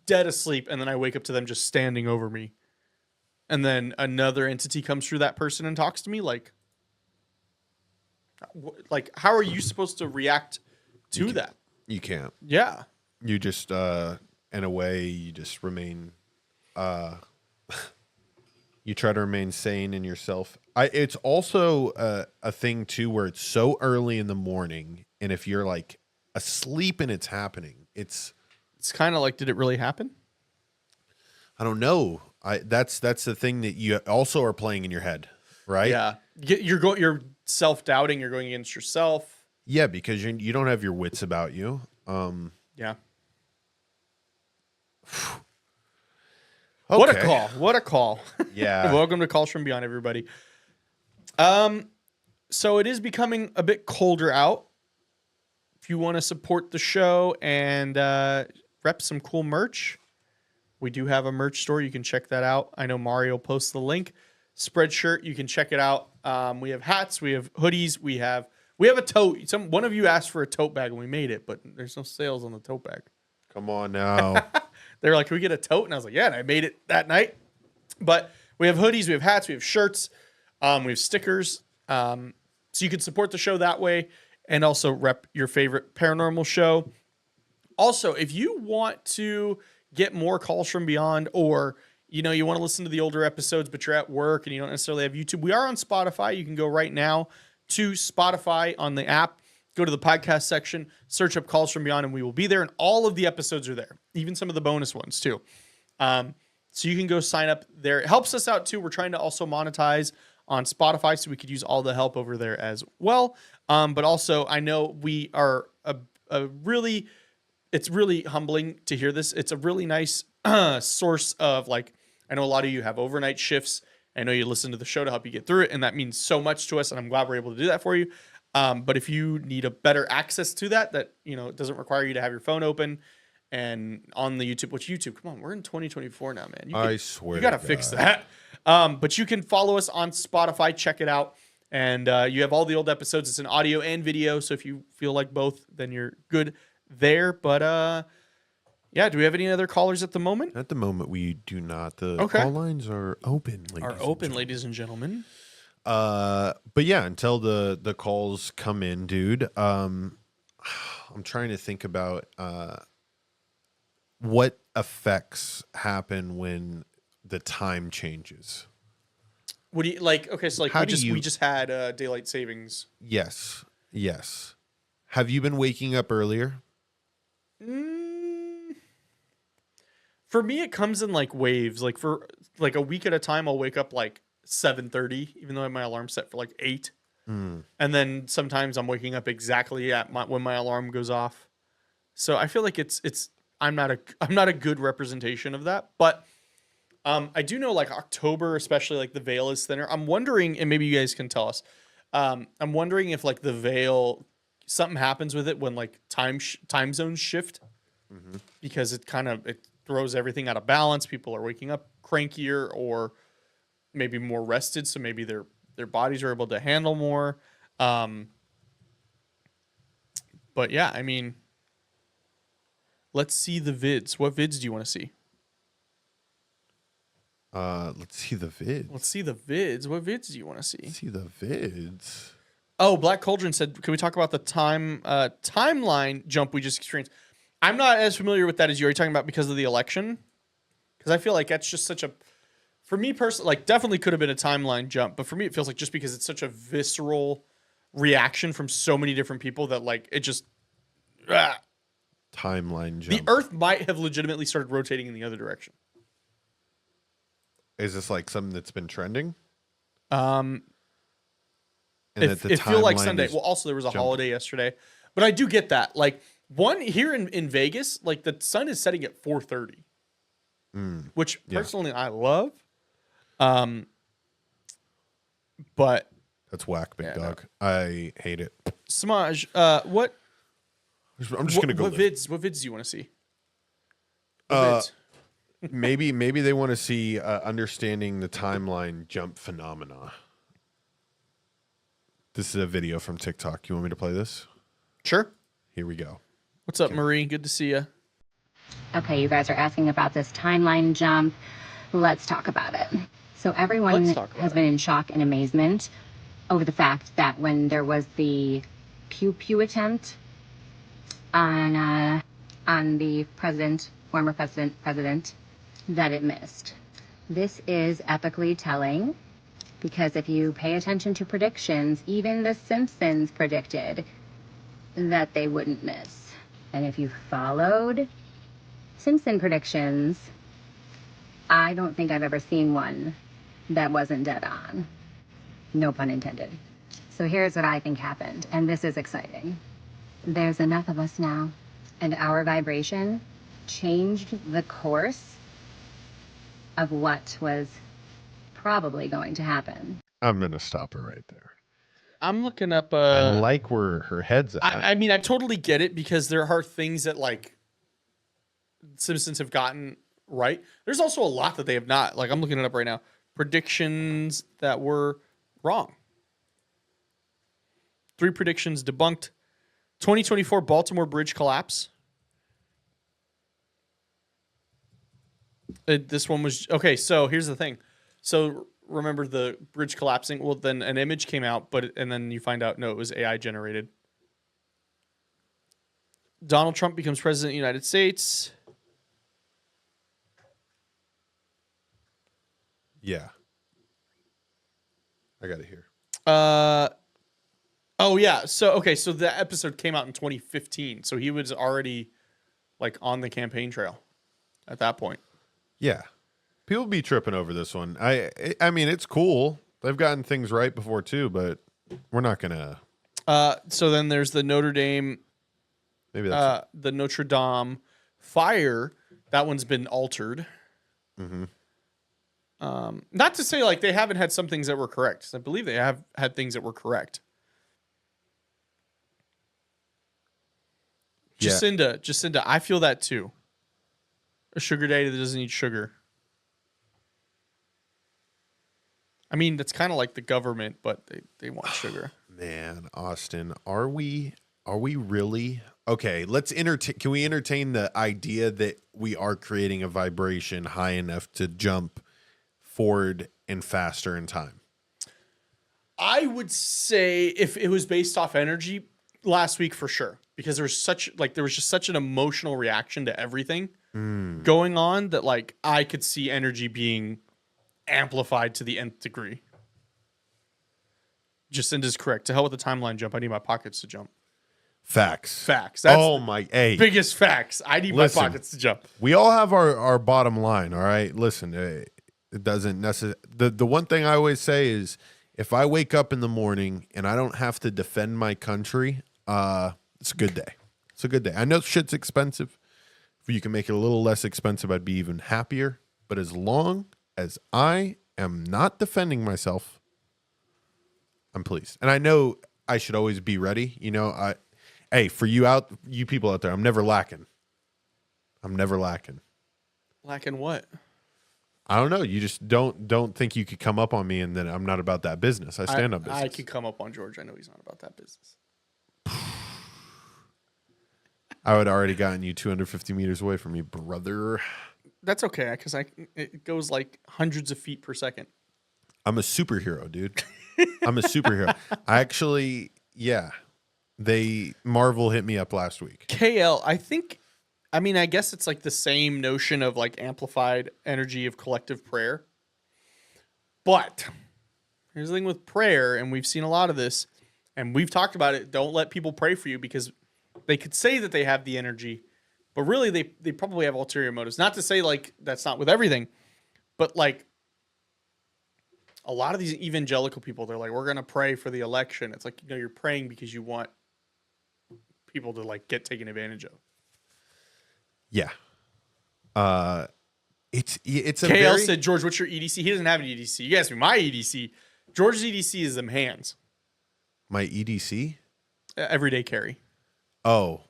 dead asleep and then I wake up to them just standing over me and then another entity comes through that person and talks to me. Like how are you supposed to react to that? You can't. Yeah. You just, in a way, you just remain, you try to remain sane in yourself. It's also a thing too, where it's so early in the morning. And if you're like asleep and it's happening, it's kind of like, did it really happen? I don't know. That's the thing that you also are playing in your head, right? Yeah. You're self-doubting. You're going against yourself. Yeah. Because you don't have your wits about you. Yeah. Okay. What a call. Yeah. Welcome to Calls from Beyond, everybody. So it is becoming a bit colder out. If you want to support the show and rep some cool merch, we do have a merch store. You can check that out. I know Mario posts the link. Spreadshirt, you can check it out. We have hats, we have hoodies, we have a tote. One of you asked for a tote bag and we made it, but there's no sales on the tote bag. Come on now. They're like, can we get a tote? And I was like, yeah, and I made it that night. But We have hoodies, we have hats, we have shirts, we have stickers. So you can support the show that way and also rep your favorite paranormal show. Also, if you want to get more Calls from Beyond, or you want to listen to the older episodes, but you're at work and you don't necessarily have YouTube, we are on Spotify. You can go right now to Spotify on the app, go to the podcast section, search up Calls from Beyond, and we will be there. And all of the episodes are there, even some of the bonus ones too. So you can go sign up there. It helps us out too. We're trying to also monetize on Spotify, so we could use all the help over there as well. But also, I know we are it's really humbling to hear this. It's a really nice source of, like, I know a lot of you have overnight shifts. I know you listen to the show to help you get through it, and that means so much to us, and I'm glad we're able to do that for you. But if you need a better access to that it doesn't require you to have your phone open and on the YouTube, which YouTube, come on, we're in 2024 now, man. I swear you got to fix that. But you can follow us on Spotify, check it out. And you have all the old episodes. It's an audio and video. So if you feel like both, then you're good there. But yeah, do we have any other callers at the moment? At the moment, we do not. The call lines are open, ladies and gentlemen. But yeah, until the calls come in, dude. I'm trying to think about what effects happen when the time changes. What do you like? Okay, so like we just had daylight savings. Yes. Have you been waking up earlier? For me, it comes in like waves. Like for like a week at a time, I'll wake up like 7:30, even though I have my alarm set for like 8. And then sometimes I'm waking up exactly at when my alarm goes off. So I feel like I'm not a good representation of that, but I do know like October, especially like the veil is thinner. I'm wondering, and maybe you guys can tell us. I'm wondering if like the veil, something happens with it when like time zones shift, because it throws everything out of balance. People are waking up crankier or maybe more rested, so maybe their bodies are able to handle more. But yeah, I mean, let's see the vids. What vids do you want to see? Let's see the vids. What vids do you want to see? Let's see the vids. Oh, Black Cauldron said, can we talk about the timeline jump we just experienced? I'm not as familiar with that as you. Are you talking about because of the election? Because I feel like that's just such a, for me personally, like definitely could have been a timeline jump, but for me it feels like just because it's such a visceral reaction from so many different people that like it just timeline jump. The Earth might have legitimately started rotating in the other direction. Is this like something that's been trending? It feel like Sunday. Well, also there was a holiday yesterday, but I do get that. Like one here in Vegas, like the sun is setting at 4:30, which personally I love. But that's whack, big dog. No. I hate it. Samaj, what? I'm just gonna go. What vids do you want to see? Maybe they want to see understanding the timeline jump phenomena. This is a video from TikTok. You want me to play this? Sure. Here we go. What's up, Marie? Good to see you. Okay, you guys are asking about this timeline jump. Let's talk about it. So everyone has been in shock and amazement over the fact that when there was the pew pew attempt on the former president, that it missed. This is epically telling, because if you pay attention to predictions, even The Simpsons predicted that they wouldn't miss. And if you followed Simpson predictions, I don't think I've ever seen one that wasn't dead on. No pun intended. So here's what I think happened, and this is exciting. There's enough of us now, and our vibration changed the course of what was probably going to happen. I'm going to stop her right there. I'm looking up. I like where her head's at. I mean, I totally get it, because there are things that like Simpsons have gotten right. There's also a lot that they have not. Like I'm looking it up right now. Predictions that were wrong. 3 predictions debunked. 2024 Baltimore Bridge collapse. This one was okay. So here's the thing. So remember the bridge collapsing? Well, then an image came out, and then you find out, no, it was AI generated. Donald Trump becomes president of the United States. Yeah. I got it here. Oh yeah. So the episode came out in 2015. So he was already like on the campaign trail at that point. Yeah. People be tripping over this one. I mean, it's cool. They've gotten things right before too, but we're not gonna. So then there's the Notre Dame. Maybe that's the Notre Dame fire. That one's been altered. Mm-hmm. Not to say like they haven't had some things that were correct. I believe they have had things that were correct. Yeah. Jacinda, I feel that too. A sugar daddy that doesn't need sugar. I mean, that's kind of like the government, but they want sugar. Man, Austin, are we really? Okay, let's entertain. Can we entertain the idea that we are creating a vibration high enough to jump forward and faster in time? I would say if it was based off energy last week for sure, because there was just such an emotional reaction to everything going on that like I could see energy being amplified to the nth degree. Jacinda's correct. To hell with the timeline jump. I need my pockets to jump. Facts. That's biggest facts. I need my pockets to jump. We all have our bottom line, all right? Listen, it doesn't necessarily... The one thing I always say is if I wake up in the morning and I don't have to defend my country, it's a good day. It's a good day. I know shit's expensive. If you can make it a little less expensive, I'd be even happier. But as long as I am not defending myself, I'm pleased. And I know I should always be ready. You know, hey, for you people out there, I'm never lacking. I'm never lacking. Lacking what? I don't know. You just don't think you could come up on me and then I'm not about that business. I stand on business. I could come up on George. I know he's not about that business. I would already gotten you 250 meters away from me, brother. That's okay, because it goes like hundreds of feet per second. I'm a superhero, dude. I'm a superhero. I actually, yeah. Marvel hit me up last week. KL, I guess it's like the same notion of like amplified energy of collective prayer. But here's the thing with prayer, and we've seen a lot of this, and we've talked about it. Don't let people pray for you because they could say that they have the energy, but really they probably have ulterior motives. Not to say like that's not with everything, but like a lot of these evangelical people, they're like, we're going to pray for the election. It's like, you're praying because you want people to like get taken advantage of. Yeah. It's a KL said, George, what's your EDC? He doesn't have an EDC. You asked me my EDC. George's EDC is them hands. My EDC? Everyday carry. Oh.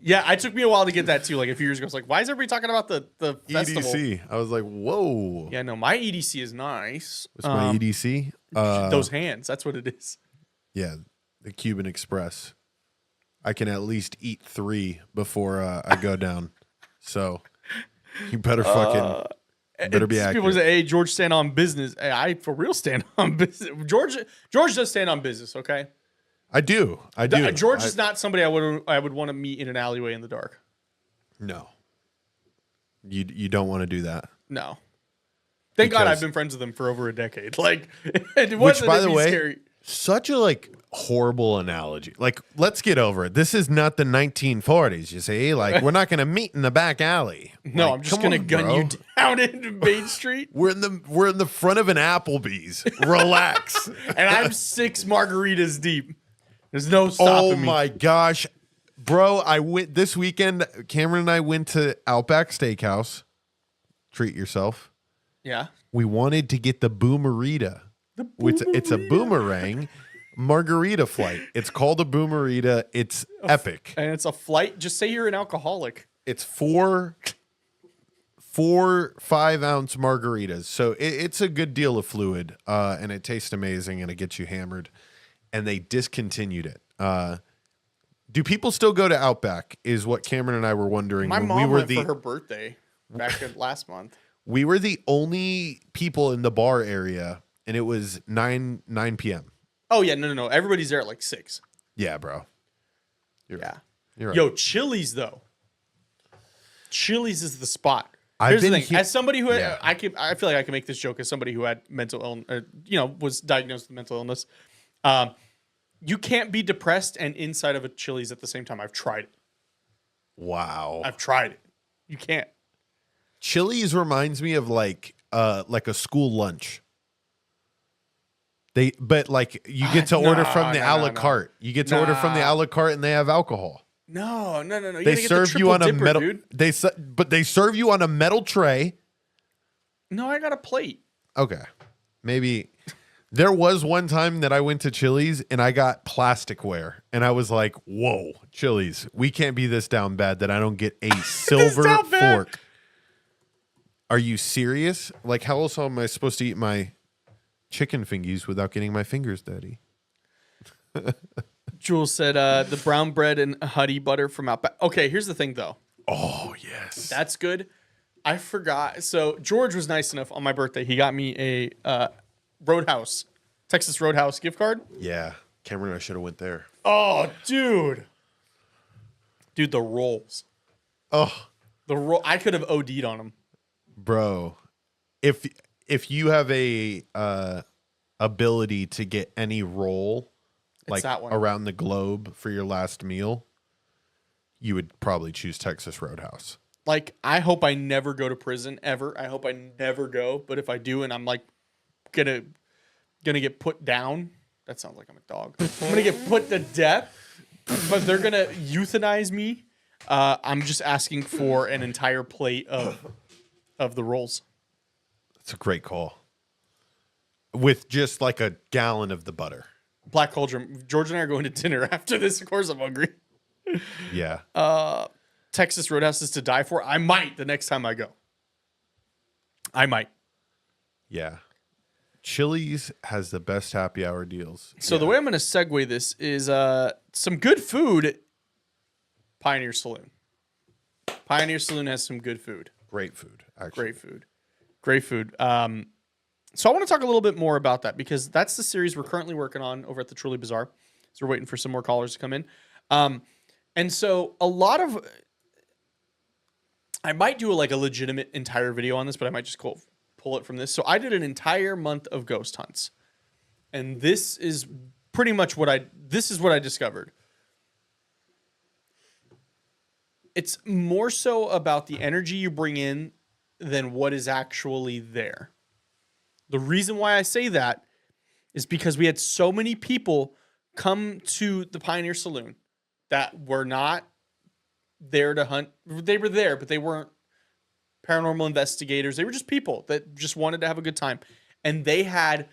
Yeah, it took me a while to get that too. Like a few years ago, I was like, why is everybody talking about the festival? EDC. I was like, whoa. Yeah, no, my EDC is nice. What's my EDC? Those hands. That's what it is. Yeah, the Cuban Express. I can at least eat 3 before I go down. So you better better be accurate. People say, hey, George, stand on business. Hey, I for real stand on business. George does stand on business, okay? I do. George is not somebody I would want to meet in an alleyway in the dark. No. You don't want to do that. No. Thank God I've been friends with him for over a decade. Like, which, by the way, scary. Such a horrible analogy. Like, let's get over it. This is not the 1940s. You see, like we're not going to meet in the back alley. No, like, I'm just going to gun you down into Main Street. We're in the front of an Applebee's. Relax. And I'm 6 margaritas deep. There's no stopping me. Oh my gosh, bro! I went this weekend. Cameron and I went to Outback Steakhouse. Treat yourself. Yeah. We wanted to get the Boomerita. It's a boomerang margarita flight. It's called a Boomerita. It's epic. And it's a flight. Just say you're an alcoholic. It's 4 5-ounce margaritas. So it's a good deal of fluid, and it tastes amazing, and it gets you hammered. And they discontinued it. Do people still go to Outback? Is what Cameron and I were wondering. My when mom we were went for her birthday back last month. We were the only people in the bar area, and it was 9 p.m. Oh yeah, no. Everybody's there at like 6. Yeah, bro. You're Yeah. right. You're right. Yo, Chili's though. Chili's is the spot. I've Here's the been thing. As somebody who Yeah. I feel like I can make this joke as somebody who had mental illness, was diagnosed with mental illness. You can't be depressed and inside of a Chili's at the same time. I've tried it. Wow. I've tried it. You can't. Chili's reminds me of like a school lunch. But you get to order from the a la carte. You get to order from the a la carte, and they have alcohol. No. You They gotta serve get the you on a triple metal. dude. But they serve you on a metal tray. No, I got a plate. Okay, maybe there was one time that I went to Chili's and I got plasticware, and I was like, "Whoa, Chili's, we can't be this down bad that I don't get a silver down bad. fork." Are you serious? Like, how else am I supposed to eat my chicken fingies without getting my fingers dirty? Jules said the brown bread and honey butter from Outback. Okay, here's the thing though. Oh yes, That's good. I forgot. So George was nice enough on my birthday. He got me a Roadhouse, Texas Roadhouse gift card. yeah. Cameron, I should have went there. Oh, dude, the rolls. Oh, The roll. I could have OD'd on them. bro, if you have a ability to get any roll like that one. around the globe for your last meal, you would probably choose Texas Roadhouse. Like, I hope I never go to prison ever. I hope I never go. But if I do, and I'm like gonna get put down. That sounds like I'm a dog. I'm gonna get put to death. But they're gonna euthanize me. I'm just asking for an entire plate of the rolls. It's a great call. With just like a gallon of the butter. Black Cauldron. George and I are going to dinner after this. Of course, I'm hungry. Yeah. Texas Roadhouse is to die for. I might the next time I go. I might. Yeah. Chili's has the best happy hour deals. So the way I'm going to segue this is some good food at Pioneer Saloon. Pioneer Saloon has some good food. Great food, actually. Great food. So I want to talk a little bit more about that because that's the series we're currently working on over at the Truly Bizarre. So we're waiting for some more callers to come in. And so a lot of... I might do a legitimate entire video on this, but I might just pull it from this. So I did an entire month of ghost hunts. And this is pretty much what I discovered. It's more so about the energy you bring in than what is actually there. The reason why I say that is because we had so many people come to the Pioneer Saloon that were not there to hunt. They were there, but they weren't paranormal investigators. They were just people that just wanted to have a good time. And they had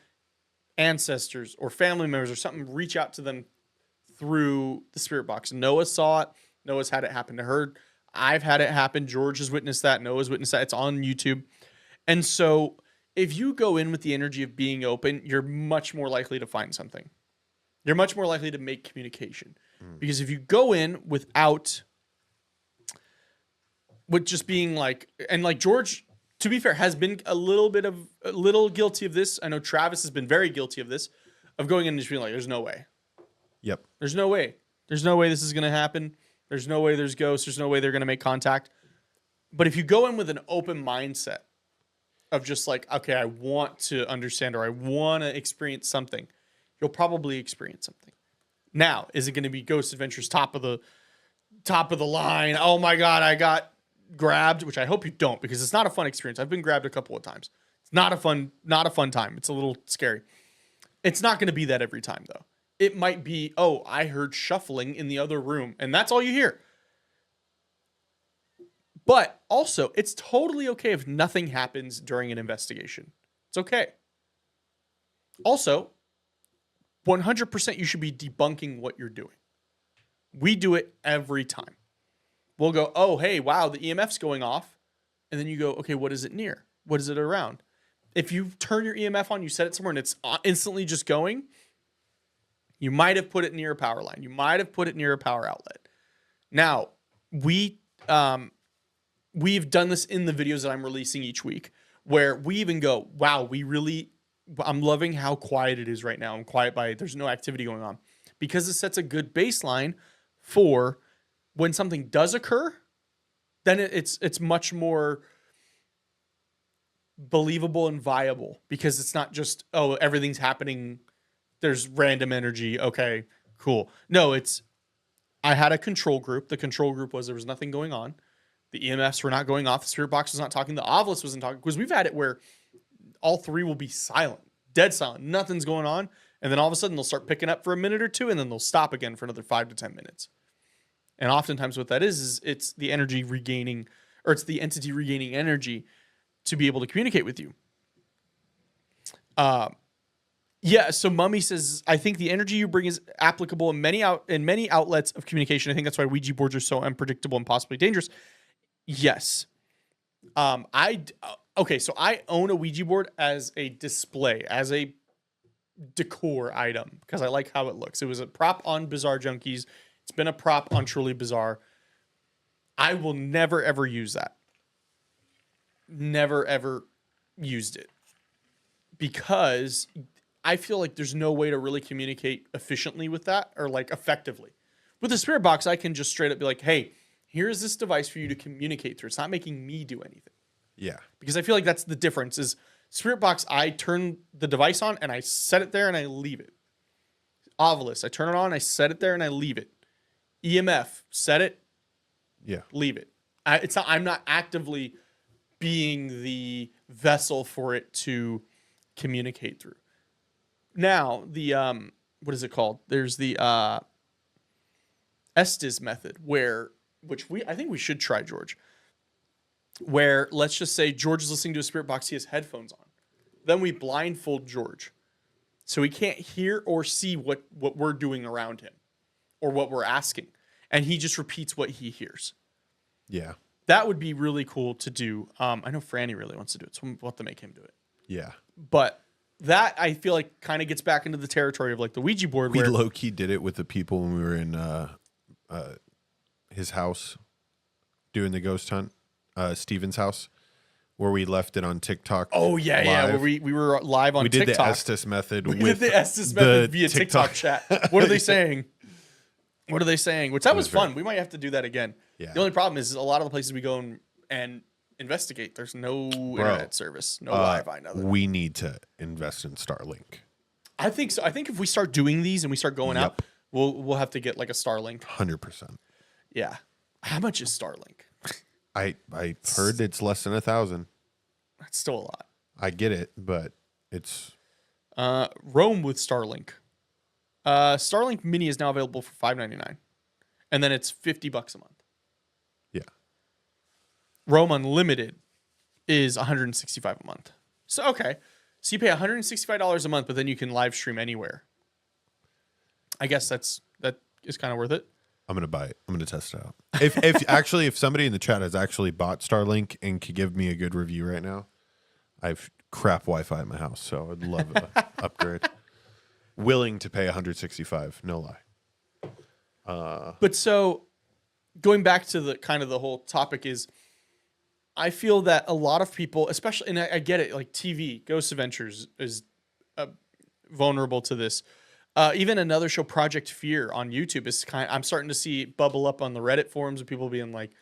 ancestors or family members or something reach out to them through the spirit box. Noah saw it. Noah's had it happen to her. I've had it happen. George has witnessed that. Noah's witnessed that. It's on YouTube. And so if you go in with the energy of being open, you're much more likely to find something. You're much more likely to make communication. Because if you go in with just being George, to be fair, has been a little guilty of this. I know Travis has been very guilty of this, of going in and just being like, there's no way. Yep. There's no way. There's no way this is going to happen. There's no way there's ghosts. There's no way they're going to make contact. But if you go in with an open mindset of just like, okay, I want to understand or I want to experience something, you'll probably experience something. Now, is it going to be Ghost Adventures top of the line? Oh my God, I got grabbed, which I hope you don't because it's not a fun experience. I've been grabbed a couple of times. It's not a fun time. It's a little scary. It's not going to be that every time though. It might be, oh, I heard shuffling in the other room and that's all you hear. But also, it's totally okay if nothing happens during an investigation. It's okay. Also, 100% you should be debunking what you're doing. We do it every time. We'll go, oh, hey, wow, the EMF's going off. And then you go, okay, what is it near? What is it around? If you turn your EMF on, you set it somewhere and it's instantly just going, you might have put it near a power line. You might have put it near a power outlet. Now, we've done this in the videos that I'm releasing each week, where we even go, wow, I'm loving how quiet it is right now. I'm quiet there's no activity going on, because it sets a good baseline for when something does occur, then it's much more believable and viable, because it's not just, oh, everything's happening, there's random energy, okay, cool. No, I had a control group. The control group was there was nothing going on. The EMFs were not going off. The spirit box was not talking. The ovilus wasn't talking, because we've had it where all three will be silent, dead silent, nothing's going on, and then all of a sudden they'll start picking up for a minute or two, and then they'll stop again for another 5 to 10 minutes. And oftentimes what that is it's the energy regaining, or it's the entity regaining energy to be able to communicate with you. Yeah, so Mummy says, I think the energy you bring is applicable in many outlets of communication. I think that's why Ouija boards are so unpredictable and possibly dangerous. Yes. Okay, so I own a Ouija board as a display, as a decor item, because I like how it looks. It was a prop on Bizarre Junkies. It's been a prop on Truly Bizarre. I will never, ever use that. Never, ever used it. Because I feel like there's no way to really communicate efficiently with that, or like effectively. With the spirit box, I can just straight up be like, hey, here's this device for you to communicate through. It's not making me do anything. Yeah. Because I feel like that's the difference is spirit box, I turn the device on and I set it there and I leave it. Ovilus, I turn it on, I set it there and I leave it. EMF, set it, leave it. I'm not actively being the vessel for it to communicate through. Now, the what is it called? There's the Estes method, I think we should try, George. Where let's just say George is listening to a spirit box, he has headphones on. Then we blindfold George, so he can't hear or see what we're doing around him, or what we're asking, and he just repeats what he hears. Yeah, that would be really cool to do. I know Franny really wants to do it, so we'll have to make him do it. Yeah, but that I feel like kind of gets back into the territory of like the Ouija board. We low key did it with the people when we were in his house doing the ghost hunt, Steven's house, where we left it on TikTok. Oh yeah, live. Yeah. Where we were live on TikTok. We did the Estes method. We did the Estes method via TikTok chat. What are they saying? What are they saying? Which that was fun. We might have to do that again. Yeah. The only problem is a lot of the places we go and investigate, there's no internet service, no Wi-Fi, nothing. We need to invest in Starlink. I think so. I think if we start doing these and we start going out, we'll have to get like a Starlink. 100%. Yeah. How much is Starlink? I heard it's less than 1,000. That's still a lot. I get it, but it's Roam with Starlink. Starlink Mini is now available for $5.99, and then it's $50 a month. Yeah. Roam Unlimited is $165 a month. So okay, so you pay $165 a month, but then you can live stream anywhere. I guess that is kind of worth it. I'm gonna buy it. I'm gonna test it out. If somebody in the chat has actually bought Starlink and could give me a good review right now, I've crap Wi-Fi in my house, so I'd love an upgrade. Willing to pay $165, no lie. But so going back to the kind of the whole topic is, I feel that a lot of people, especially, and I get it, like TV, Ghost Adventures is vulnerable to this. Even another show, Project Fear on YouTube, I'm starting to see it bubble up on the Reddit forums of people being like,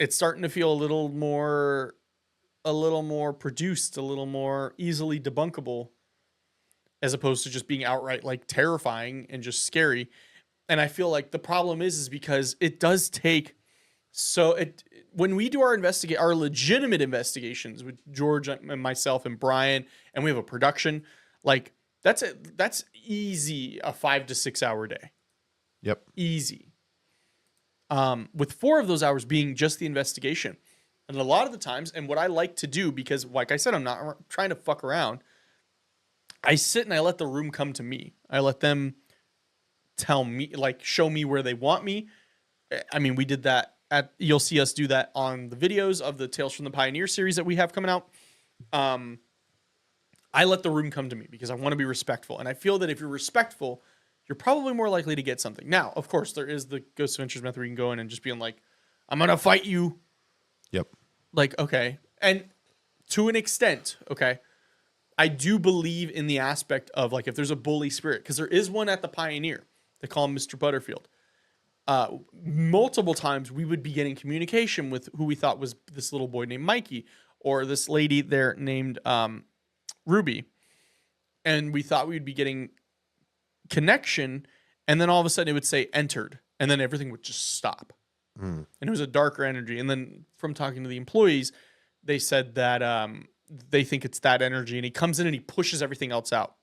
it's starting to feel a little more produced, a little more easily debunkable, as opposed to just being outright like terrifying and just scary. And I feel like the problem is because it does take, when we do our legitimate investigations with George and myself and Brian, and we have a production, like that's easy, a 5 to 6 hour day. Yep. Easy. With 4 of those hours being just the investigation. And a lot of the times, and what I like to do, because like I said, I'm not trying to fuck around, I sit and I let the room come to me. I let them tell me, like, show me where they want me. I mean, we did that you'll see us do that on the videos of the Tales from the Pioneer series that we have coming out. I let the room come to me because I want to be respectful. And I feel that if you're respectful, you're probably more likely to get something. Now, of course, there is the Ghost Adventures method where you can go in and just be like, I'm going to fight you. Yep. Like, okay. And to an extent, okay, I do believe in the aspect of like if there's a bully spirit, because there is one at the Pioneer. They call him Mr. Butterfield. Multiple times we would be getting communication with who we thought was this little boy named Mikey or this lady there named Ruby. And we thought we'd be getting connection. And then all of a sudden it would say entered. And then everything would just stop. And it was a darker energy. And then from talking to the employees, they said that they think it's that energy. And he comes in and he pushes everything else out.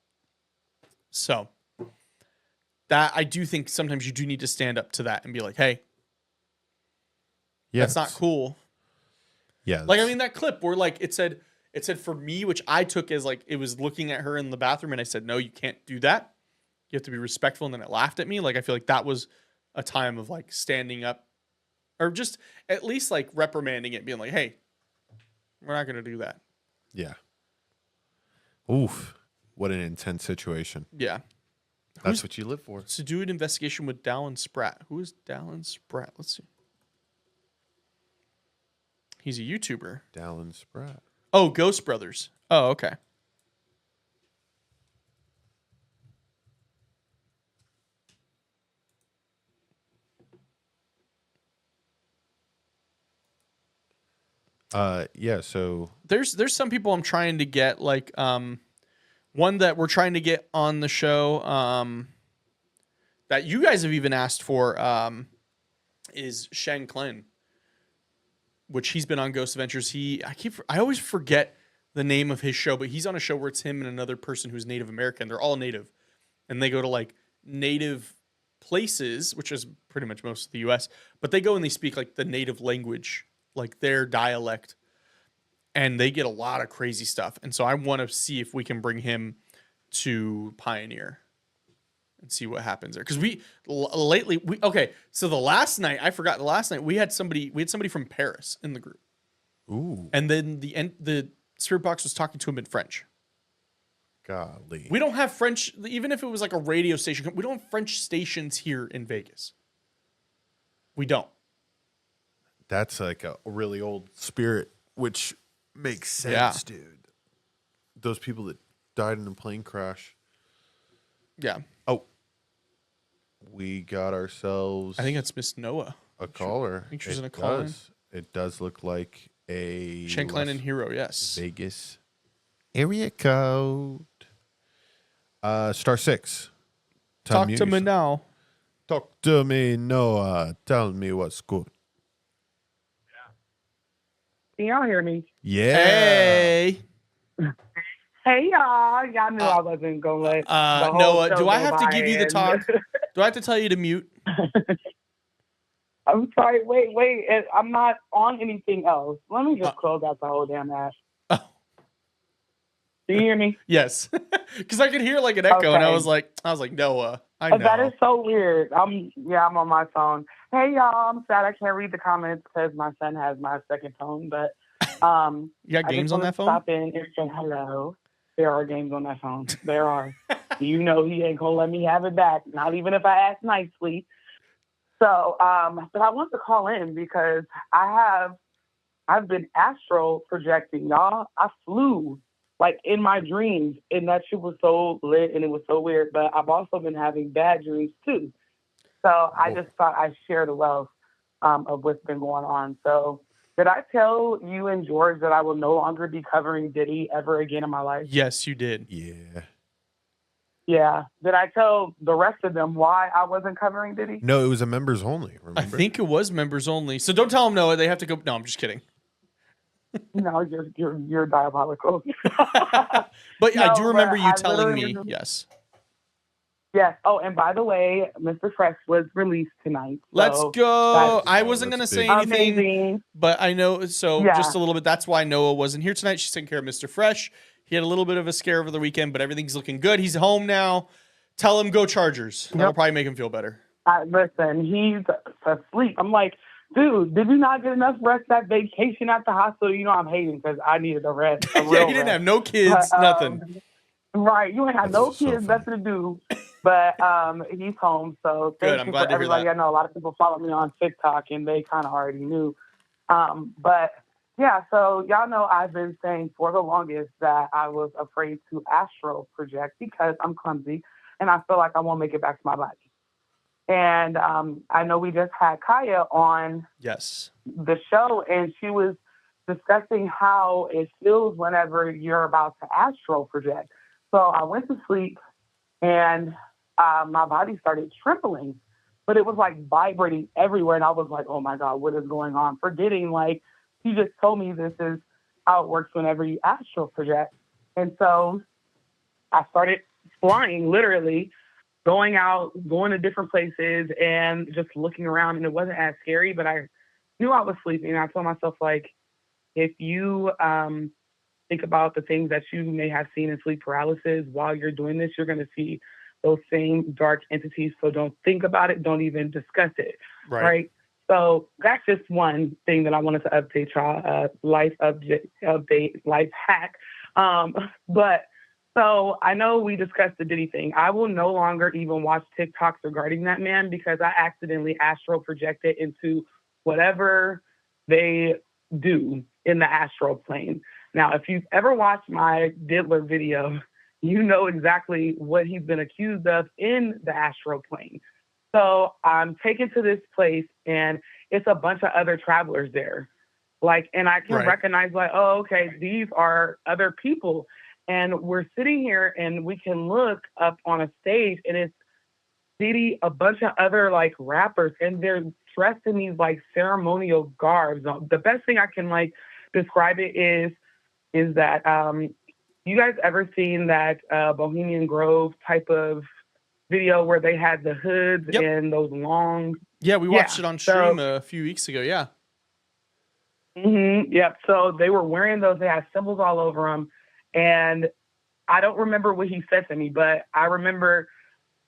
So that I do think sometimes you do need to stand up to that and be like, hey, that's not cool. Yeah. Like, I mean, that clip where like it said for me, which I took as like, it was looking at her in the bathroom and I said, no, you can't do that. You have to be respectful. And then it laughed at me. Like, I feel like that was a time of like standing up or just at least like reprimanding it, being like, hey, we're not going to do that. Yeah. Oof. What an intense situation. Yeah. That's what you live for. To do an investigation with Dallin Spratt. Who is Dallin Spratt? Let's see. He's a YouTuber. Dallin Spratt. Oh, Ghost Brothers. Oh, okay. Yeah, so There's some people I'm trying to get, like one that we're trying to get on the show that you guys have even asked for is Shang Klin, which he's been on Ghost Adventures. I always forget the name of his show, but he's on a show where it's him and another person who's Native American. They're all native, and they go to like native places, which is pretty much most of the U.S., but they go and they speak like the native language, like their dialect, and they get a lot of crazy stuff. And so I want to see if we can bring him to Pioneer and see what happens there. Because so the last night we had somebody from Paris in the group. ooh, And then the spirit box was talking to him in French. golly. We don't have French, even if it was like a radio station, we don't have French stations here in Vegas. We don't. That's like a really old spirit, which makes sense, Yeah. dude. Those people that died in a plane crash. Yeah. Oh, we got ourselves I think it's Miss Noah. a caller. I think she's in a call in. It does look like a Shang Klin and Las Hero, yes. Vegas area code. *6. Talk to me now. Talk to me, Noah. Tell me what's good. Can y'all hear me? Yeah. Hey. Hey, y'all. Y'all knew I wasn't going to let the whole Noah, show do I go have to by give you the and- talk? Do I have to tell you to mute? I'm sorry. Wait. I'm not on anything else. Let me just close out the whole damn app. Oh. Do you hear me? Yes. Because I could hear like an echo, and I Okay. was like, Noah, I know. That is so weird. I'm on my phone. Hey, y'all. I'm sad I can't read the comments because my son has my second phone, but You got games on that phone? Stop in and say hello. There are games on that phone. There are. You know he ain't gonna let me have it back, not even if I ask nicely. So, but I want to call in because I've been astral projecting, y'all. I flew like in my dreams, and that shit was so lit and it was so weird. But I've also been having bad dreams too. So I just thought I'd share the wealth of what's been going on. So did I tell you and George that I will no longer be covering Diddy ever again in my life? Yes, you did. Yeah. Yeah. Did I tell the rest of them why I wasn't covering Diddy? No, it was a members only. Remember? I think it was members only. So don't tell them Noah. They have to go. No, I'm just kidding. No, you're diabolical. But I No, do remember but you I telling me. literally- Yes. Yes. Oh, and by the way, Mr. Fresh was released tonight. Let's So go. that's I wasn't going to that's say big. anything, amazing. but I know. So Yeah. just a little bit. That's why Noah wasn't here tonight. She's taking care of Mr. Fresh. He had a little bit of a scare over the weekend, but everything's looking good. He's home now. Tell him go Chargers. That'll probably make him feel better. Listen, he's asleep. I'm like, dude, did you not get enough rest that vacation at the hospital? You know I'm hating because I needed a rest. A Yeah, real he didn't rest. have no kids, But, nothing. Right. You ain't had no That's so kids, funny. nothing to do. But he's home. So Good, thank I'm you glad for to hear everybody. that. I know a lot of people follow me on TikTok and they kind of already knew. But Yeah, so y'all know I've been saying for the longest that I was afraid to astral project because I'm clumsy and I feel like I won't make it back to my body. And I know we just had Kaya on Yes. the show, and she was discussing how it feels whenever you're about to astral project. So I went to sleep, and my body started trembling, but it was like vibrating everywhere. And I was like, oh my God, what is going on? Forgetting, like, you just told me this is how it works whenever you astral project. And so I started flying, literally going out, going to different places and just looking around. And it wasn't as scary, but I knew I was sleeping. And I told myself, like, if you think about the things that you may have seen in sleep paralysis while you're doing this, you're going to see those same dark entities. So don't think about it. Don't even discuss it. Right? So that's just one thing that I wanted to update y'all. Life update, life hack. But so I know we discussed the Diddy thing. I will no longer even watch TikToks regarding that man because I accidentally astral projected into whatever they do in the astral plane. Now, if you've ever watched my Diddler video, you know exactly what he's been accused of in the astral plane. So I'm taken to this place and it's a bunch of other travelers there. Like, and I can recognize, like, oh, okay, these are other people. And we're sitting here and we can look up on a stage and it's Diddy, a bunch of other like rappers, and they're dressed in these like ceremonial garbs. The best thing I can like describe it is that you guys ever seen that Bohemian Grove type of video where they had the hoods and those long? Yeah, we watched it on stream a few weeks ago. Yeah. Yep. So they were wearing those. They had symbols all over them. And I don't remember what he said to me, but I remember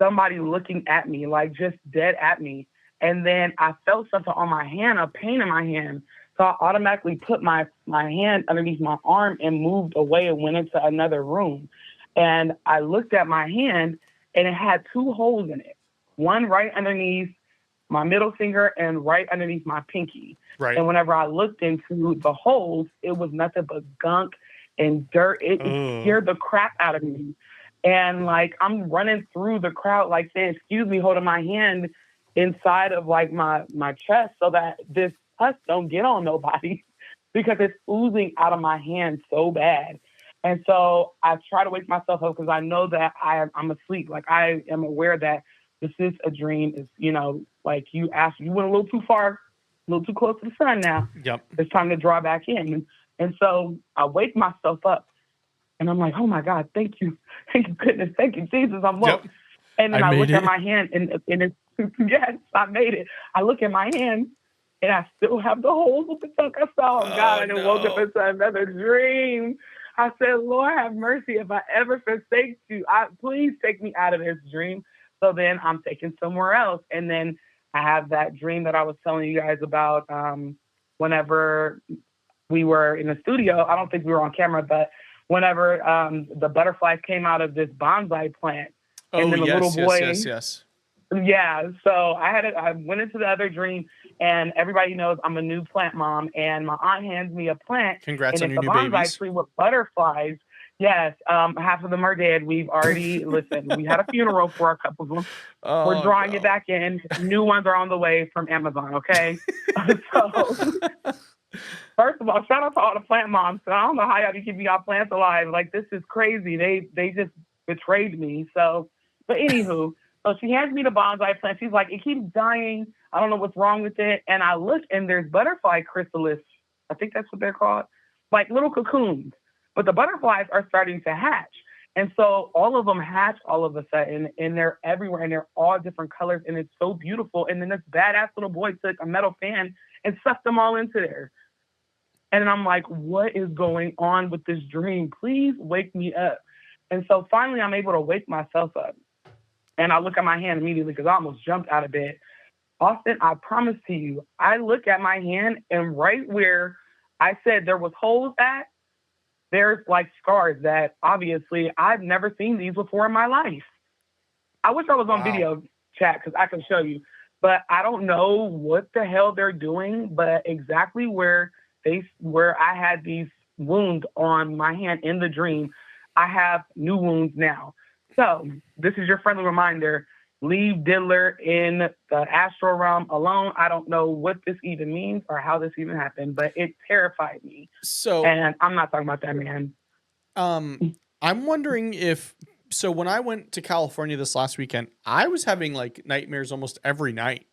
somebody looking at me, like just dead at me. And then I felt something on my hand, a pain in my hand. So I automatically put my hand underneath my arm and moved away and went into another room. And I looked at my hand and it had two holes in it. One right underneath my middle finger and right underneath my pinky. And whenever I looked into the holes, it was nothing but gunk and dirt. It scared the crap out of me. And like, I'm running through the crowd, like saying, excuse me, holding my hand inside of like my chest so that this pus don't get on nobody because it's oozing out of my hand so bad. And so I try to wake myself up because I know that I'm asleep. Like I am aware that this is a dream. It's, you know, like you went a little too far, a little too close to the sun now. Yep. It's time to draw back in. And so I wake myself up and I'm like, oh my God, thank you. Thank you, goodness. Thank you, Jesus. I'm woke. Yep. And then I look at my hand and it's, yes, I made it. I look at my hand and I still have the holes with the chunk. I saw, oh God, I done woke up into another dream. I said, Lord, have mercy. If I ever forsake you, please take me out of this dream. So then I'm taken somewhere else. And then I have that dream that I was telling you guys about whenever we were in the studio. I don't think we were on camera, but whenever the butterflies came out of this bonsai plant. And then the little boy, yes. Yeah, so I went into the other dream, and everybody knows I'm a new plant mom, and my aunt hands me a plant. Congrats on and your new babies. It's a bonsai tree with butterflies. Yes, half of them are dead. We've already, listen, we had a funeral for a couple of them. We're drawing it back in. New ones are on the way from Amazon, okay? So, first of all, shout out to all the plant moms. I don't know how y'all be keeping y'all plants alive. Like, this is crazy. They just betrayed me. So, but anywho, so she hands me the bonsai plant. She's like, it keeps dying. I don't know what's wrong with it. And I look, and there's butterfly chrysalis. I think that's what they're called. Like little cocoons. But the butterflies are starting to hatch. And so all of them hatch all of a sudden, and they're everywhere, and they're all different colors, and it's so beautiful. And then this badass little boy took a metal fan and sucked them all into there. And I'm like, what is going on with this dream? Please wake me up. And so finally, I'm able to wake myself up. And I look at my hand immediately because I almost jumped out of bed. Austin, I promise to you, I look at my hand, and right where I said there was holes at, there's like scars that obviously I've never seen these before in my life. I wish I was on video chat because I can show you, but I don't know what the hell they're doing, but exactly where where I had these wounds on my hand in the dream, I have new wounds now. So this is your friendly reminder. Leave Diddler in the astral realm alone. I don't know what this even means or how this even happened, but it terrified me. And I'm not talking about that man. I'm wondering so when I went to California this last weekend, I was having like nightmares almost every night.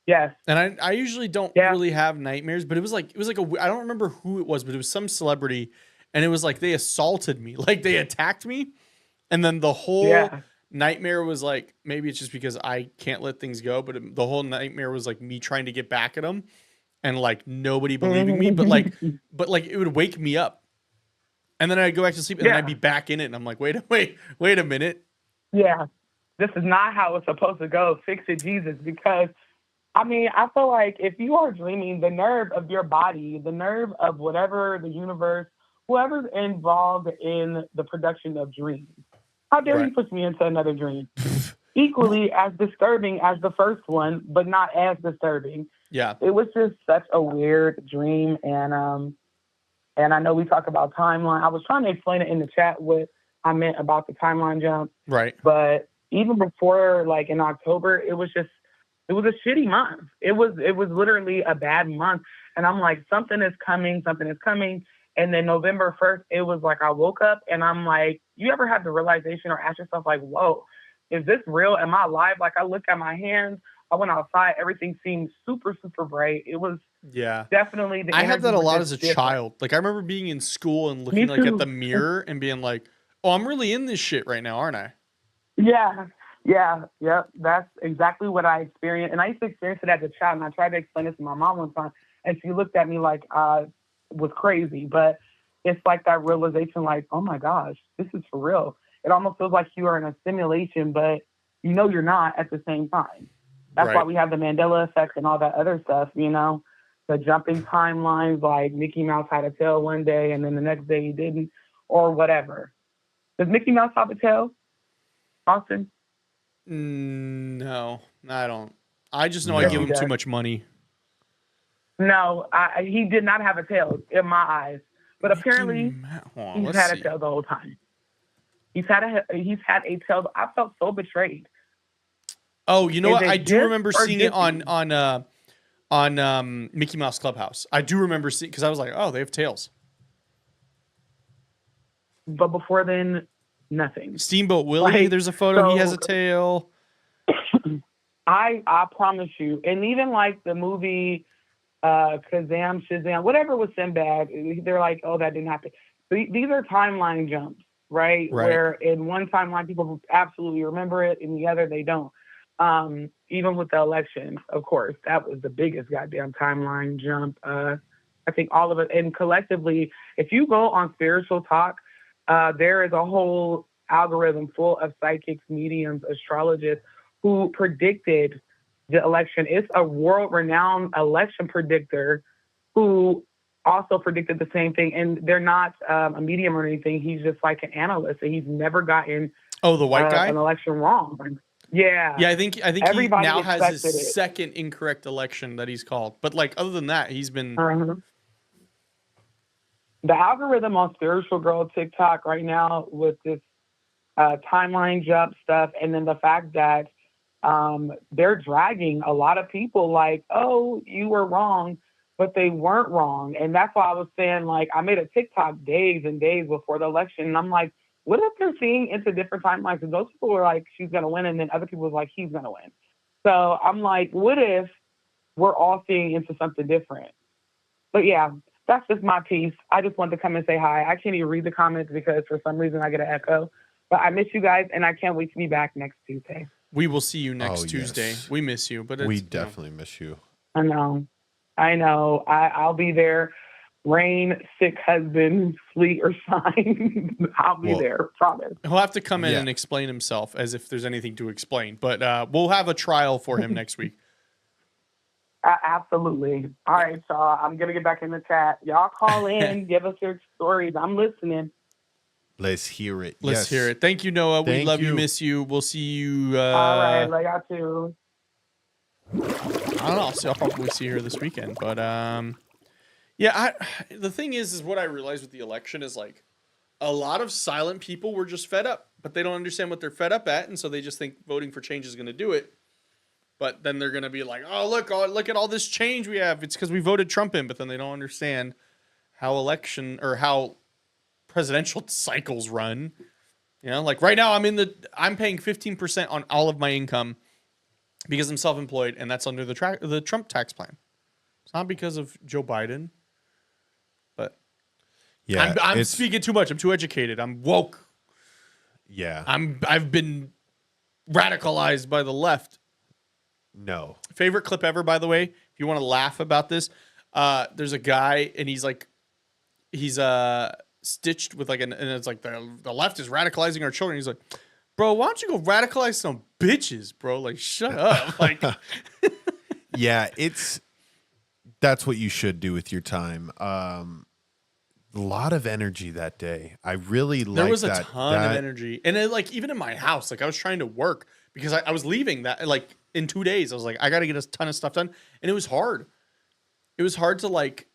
Yes. And I usually don't really have nightmares, but it was like I don't remember who it was, but it was some celebrity, and it was like they assaulted me, like they attacked me, and then the whole nightmare was like, maybe it's just because I can't let things go, but the whole nightmare was like me trying to get back at them, and like nobody believing me, but like it would wake me up, and then I'd go back to sleep, and then I'd be back in it, and I'm like, wait a minute. Yeah, this is not how it's supposed to go. Fix it, Jesus, because. I mean, I feel like if you are dreaming, the nerve of your body, the nerve of whatever the universe, whoever's involved in the production of dreams, how dare you push me into another dream? Equally as disturbing as the first one, but not as disturbing. Yeah. It was just such a weird dream. And I know we talk about timeline. I was trying to explain it in the chat what I meant about the timeline jump. Right. But even before, like in October, it was a shitty month. It was literally a bad month. And I'm like, something is coming. And then November 1st, it was like I woke up and I'm like, you ever have the realization or ask yourself like, whoa, is this real? Am I alive? Like I look at my hands, I went outside, everything seemed super, super bright. It was definitely I had that a lot as a child. Like I remember being in school and looking like at the mirror and being like, oh, I'm really in this shit right now, aren't I? Yeah. That's exactly what I experienced. And I used to experience it as a child. And I tried to explain this to my mom one time. And she looked at me like I was crazy. But it's like that realization like, oh my gosh, this is for real. It almost feels like you are in a simulation, but you know you're not at the same time. That's why we have the Mandela effect and all that other stuff, you know? The jumping timelines, like Mickey Mouse had a tail one day and then the next day he didn't, or whatever. Does Mickey Mouse have a tail, Austin? No, I don't. I just know I give him too much money. No, he did not have a tail in my eyes. But apparently, he's had a tail the whole time. He's had a tail. I felt so betrayed. Oh, you know what? I do remember seeing it on Mickey Mouse Clubhouse. I do remember seeing because I was like, oh, they have tails. But before then, nothing. Steamboat Willie, there's a photo. He has a tail. I promise you. And even like the movie Shazam, whatever was Sinbad, they're like, oh, that didn't happen. These are timeline jumps, right? Where in one timeline people absolutely remember it, in the other they don't. Even with the election, of course, that was the biggest goddamn timeline jump. I think all of it, and collectively, if you go on Spiritual Talk, there is a whole algorithm full of psychics, mediums, astrologists who predicted the election. It's a world-renowned election predictor who also predicted the same thing. And they're not a medium or anything. He's just like an analyst, and he's never gotten the white guy an election wrong. Yeah. Yeah, I think he now has his second incorrect election that he's called. But like other than that, he's been the algorithm on Spiritual Girl TikTok right now with this timeline jump stuff, and then the fact that they're dragging a lot of people like, oh, you were wrong, but they weren't wrong. And that's why I was saying, like, I made a TikTok days and days before the election, and I'm like, what if they're seeing into different timelines? And those people were like, she's going to win, and then other people were like, he's going to win. So I'm like, what if we're all seeing into something different? But yeah, that's just my piece. I just wanted to come and say hi. I can't even read the comments because for some reason I get an echo. But I miss you guys, and I can't wait to be back next Tuesday. We will see you next Tuesday. Yes. We miss you, but we definitely miss you. I know. I'll be there. Rain, sick husband, sleet or shine. I'll be there. Promise. He'll have to come in and explain himself as if there's anything to explain. But we'll have a trial for him next week. Absolutely. All right, y'all. I'm gonna get back in the chat. Y'all call in, give us your stories. I'm listening. Let's hear it. Let's hear it. Thank you, Noah. We love you, miss you. We'll see you. All right, love y'all too. I don't know. I'll probably see her this weekend, but Yeah, the thing is what I realized with the election is like a lot of silent people were just fed up, but they don't understand what they're fed up at, and so they just think voting for change is going to do it. But then they're going to be like, oh, look at all this change we have. It's because we voted Trump in, but then they don't understand how how presidential cycles run. You know, like right now I'm paying 15% on all of my income because I'm self-employed, and that's under the Trump tax plan. It's not because of Joe Biden, but Yeah, I'm speaking too much. I'm too educated. I'm woke. Yeah. I've been radicalized by the left. No. Favorite clip ever, by the way, if you want to laugh about this, there's a guy and he's stitched with and it's like the left is radicalizing our children. He's like, bro, why don't you go radicalize some bitches, bro? Like, shut up. Like, yeah, that's what you should do with your time. A lot of energy that day. I really liked that. There was a ton of energy. And it, like, even in my house, like I was trying to work because I was leaving that like in 2 days. I was like, I got to get a ton of stuff done. And it was hard. It was hard to like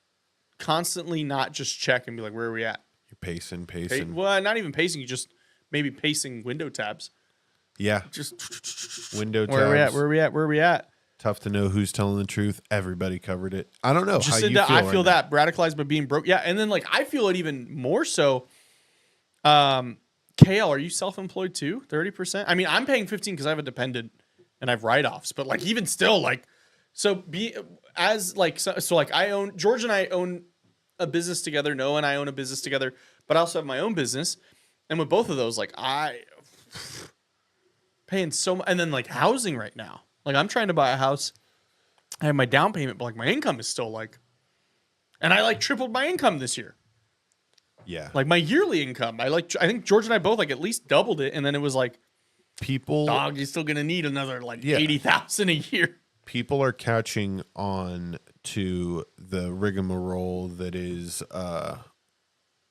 constantly not just check and be like, where are we at? You're pacing. Well, not even pacing. You just maybe pacing window tabs. Yeah. Just window tabs. Where are we at? Tough to know who's telling the truth. Everybody covered it. I don't know Just how you feel. I feel that radicalized by being broke. Yeah, and then like I feel it even more so. KL, are you self-employed too? 30%? I mean, I'm paying 15 because I have a dependent and I have write-offs. But like even still, like so I own George and I own a business together. Noah and I own a business together, but I also have my own business. And with both of those, like I paying so much, and then like housing right now. Like I'm trying to buy a house. I have my down payment, but like my income is still like, and I like tripled my income this year. Yeah. Like my yearly income. I think George and I both like at least doubled it. And then it was like, dog, you're still going to need another like 80,000 a year. People are catching on to the rigmarole that is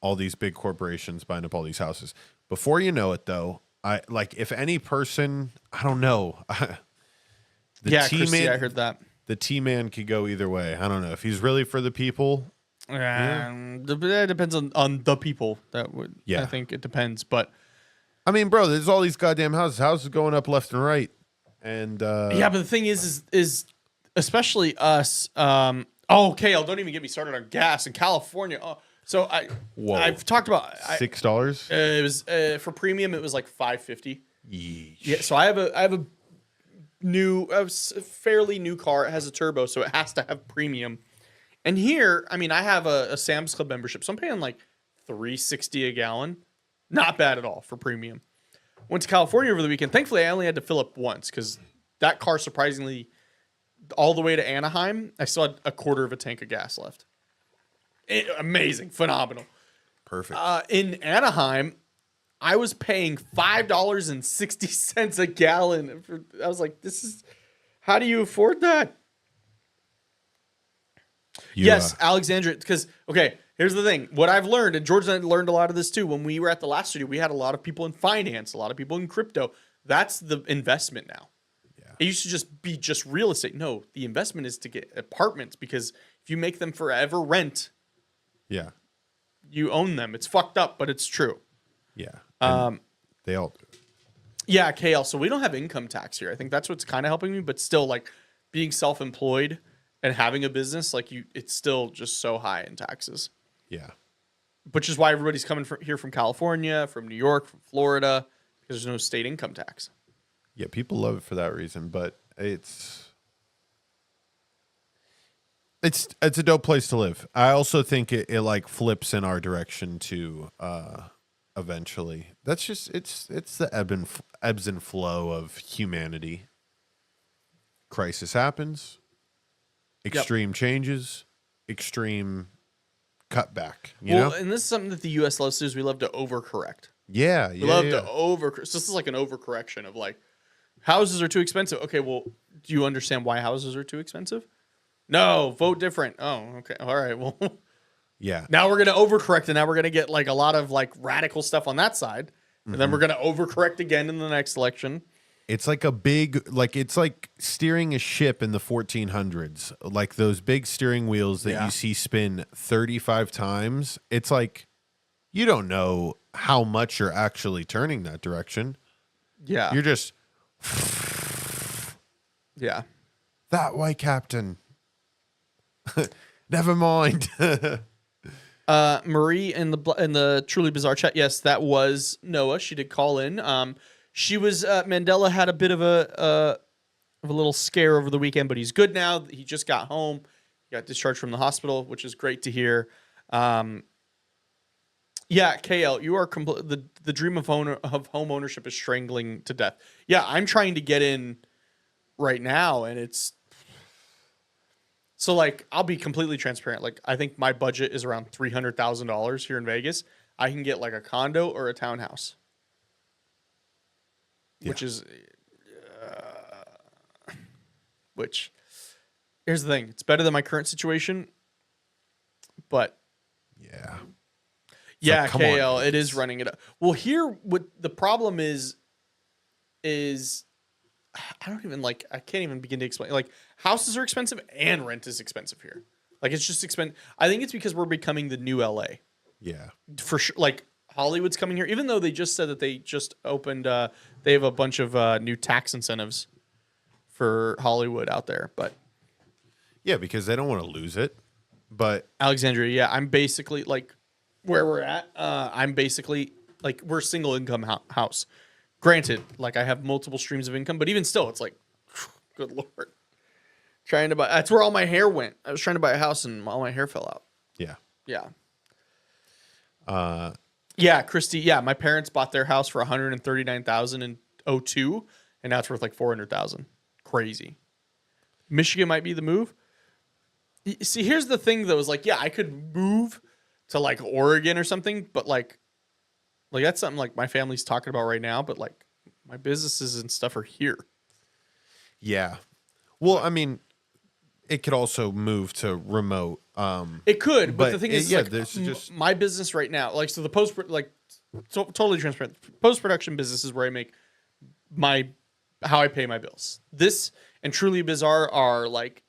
all these big corporations buying up all these houses. Before you know it, though, if any person, I don't know. Christy, I heard that. The T-Man could go either way. I don't know if he's really for the people. It depends on the people. I think it depends. But I mean, bro, there's all these goddamn houses going up left and right. And but the thing is especially us. KL, don't even get me started on gas in California. So I've talked about $6. It was for premium. It was like $5.50. Yeesh. Yeah. So I have a fairly new car. It has a turbo, so it has to have premium. And here, I mean, I have a Sam's Club membership, so I'm paying like $3.60 a gallon. Not bad at all for premium. Went to California over the weekend. Thankfully, I only had to fill up once because that car, surprisingly, all the way to Anaheim, I still had a quarter of a tank of gas left. Amazing, phenomenal. Perfect. In Anaheim, I was paying $5.60 a gallon. I was like, how do you afford that? Yes, Alexandria. Because, okay, here's the thing. What I've learned, and George and I learned a lot of this too. When we were at the last studio, we had a lot of people in finance, a lot of people in crypto. That's the investment now. Yeah. It used to just be real estate. No, the investment is to get apartments because if you make them forever rent, you own them. It's fucked up, but it's true. Yeah. They all do. Yeah, KL. So we don't have income tax here. I think that's what's kind of helping me, but still, like being self-employed and having a business, like it's still just so high in taxes. Yeah. Which is why everybody's coming here from California, from New York, from Florida, because there's no state income tax. Yeah, people love it for that reason, but it's a dope place to live. I also think it like flips in our direction too, eventually. That's just it's the ebbs and flow of humanity. Crisis happens, extreme changes, extreme cutback. You know? And this is something that the U.S. loves to do is we love to overcorrect. Yeah, we love to overcorrect. So this is like an overcorrection of like, houses are too expensive. Okay, well, do you understand why houses are too expensive? No, vote different. Oh, okay. All right, well. Yeah. Now we're going to overcorrect, and now we're going to get like a lot of like radical stuff on that side. And then we're going to overcorrect again in the next election. It's like a big, like it's like steering a ship in the 1400s, like those big steering wheels that you see spin 35 times. It's like you don't know how much you're actually turning that direction. Yeah. You're just that way, Captain. Never mind. Marie in the Truly Bizarre chat. Yes, that was Noah. She did call in. She was Mandela had a bit of a little scare over the weekend, but he's good now. He just got home. He got discharged from the hospital, which is great to hear. Yeah, KL, you are the dream of home ownership is strangling to death. Yeah, I'm trying to get in right now, and it's so like I'll be completely transparent. Like I think my budget is around $300,000 here in Vegas. I can get like a condo or a townhouse. Which is, here's the thing. It's better than my current situation, but yeah, KL, it is running it up. Well, here, what the problem is I can't even begin to explain. Like, houses are expensive and rent is expensive here. Like, it's just expensive. I think it's because we're becoming the new LA. Yeah. For sure. Like, Hollywood's coming here, even though they just said that they just opened, they have a bunch of new tax incentives for Hollywood out there. But yeah, because they don't want to lose it. But Alexandria, yeah, I'm basically like where we're at. I'm basically like we're single income house. Granted, like I have multiple streams of income, but even still, it's like, good Lord. Trying to buy, that's where all my hair went. I was trying to buy a house and all my hair fell out. Yeah. Yeah. Yeah, Christy. Yeah, my parents bought their house for $139,000 in 2002, and now it's worth like $400,000. Crazy. Michigan might be the move. See, here's the thing though: is like, yeah, I could move to like Oregon or something, but like that's something like my family's talking about right now. But like, my businesses and stuff are here. Yeah. Well, I mean, it could also move to remote. It could, but the thing is, yeah, like, there's just my business right now, like, so the totally transparent post-production business is where I make how I pay my bills. This and Truly Bizarre are like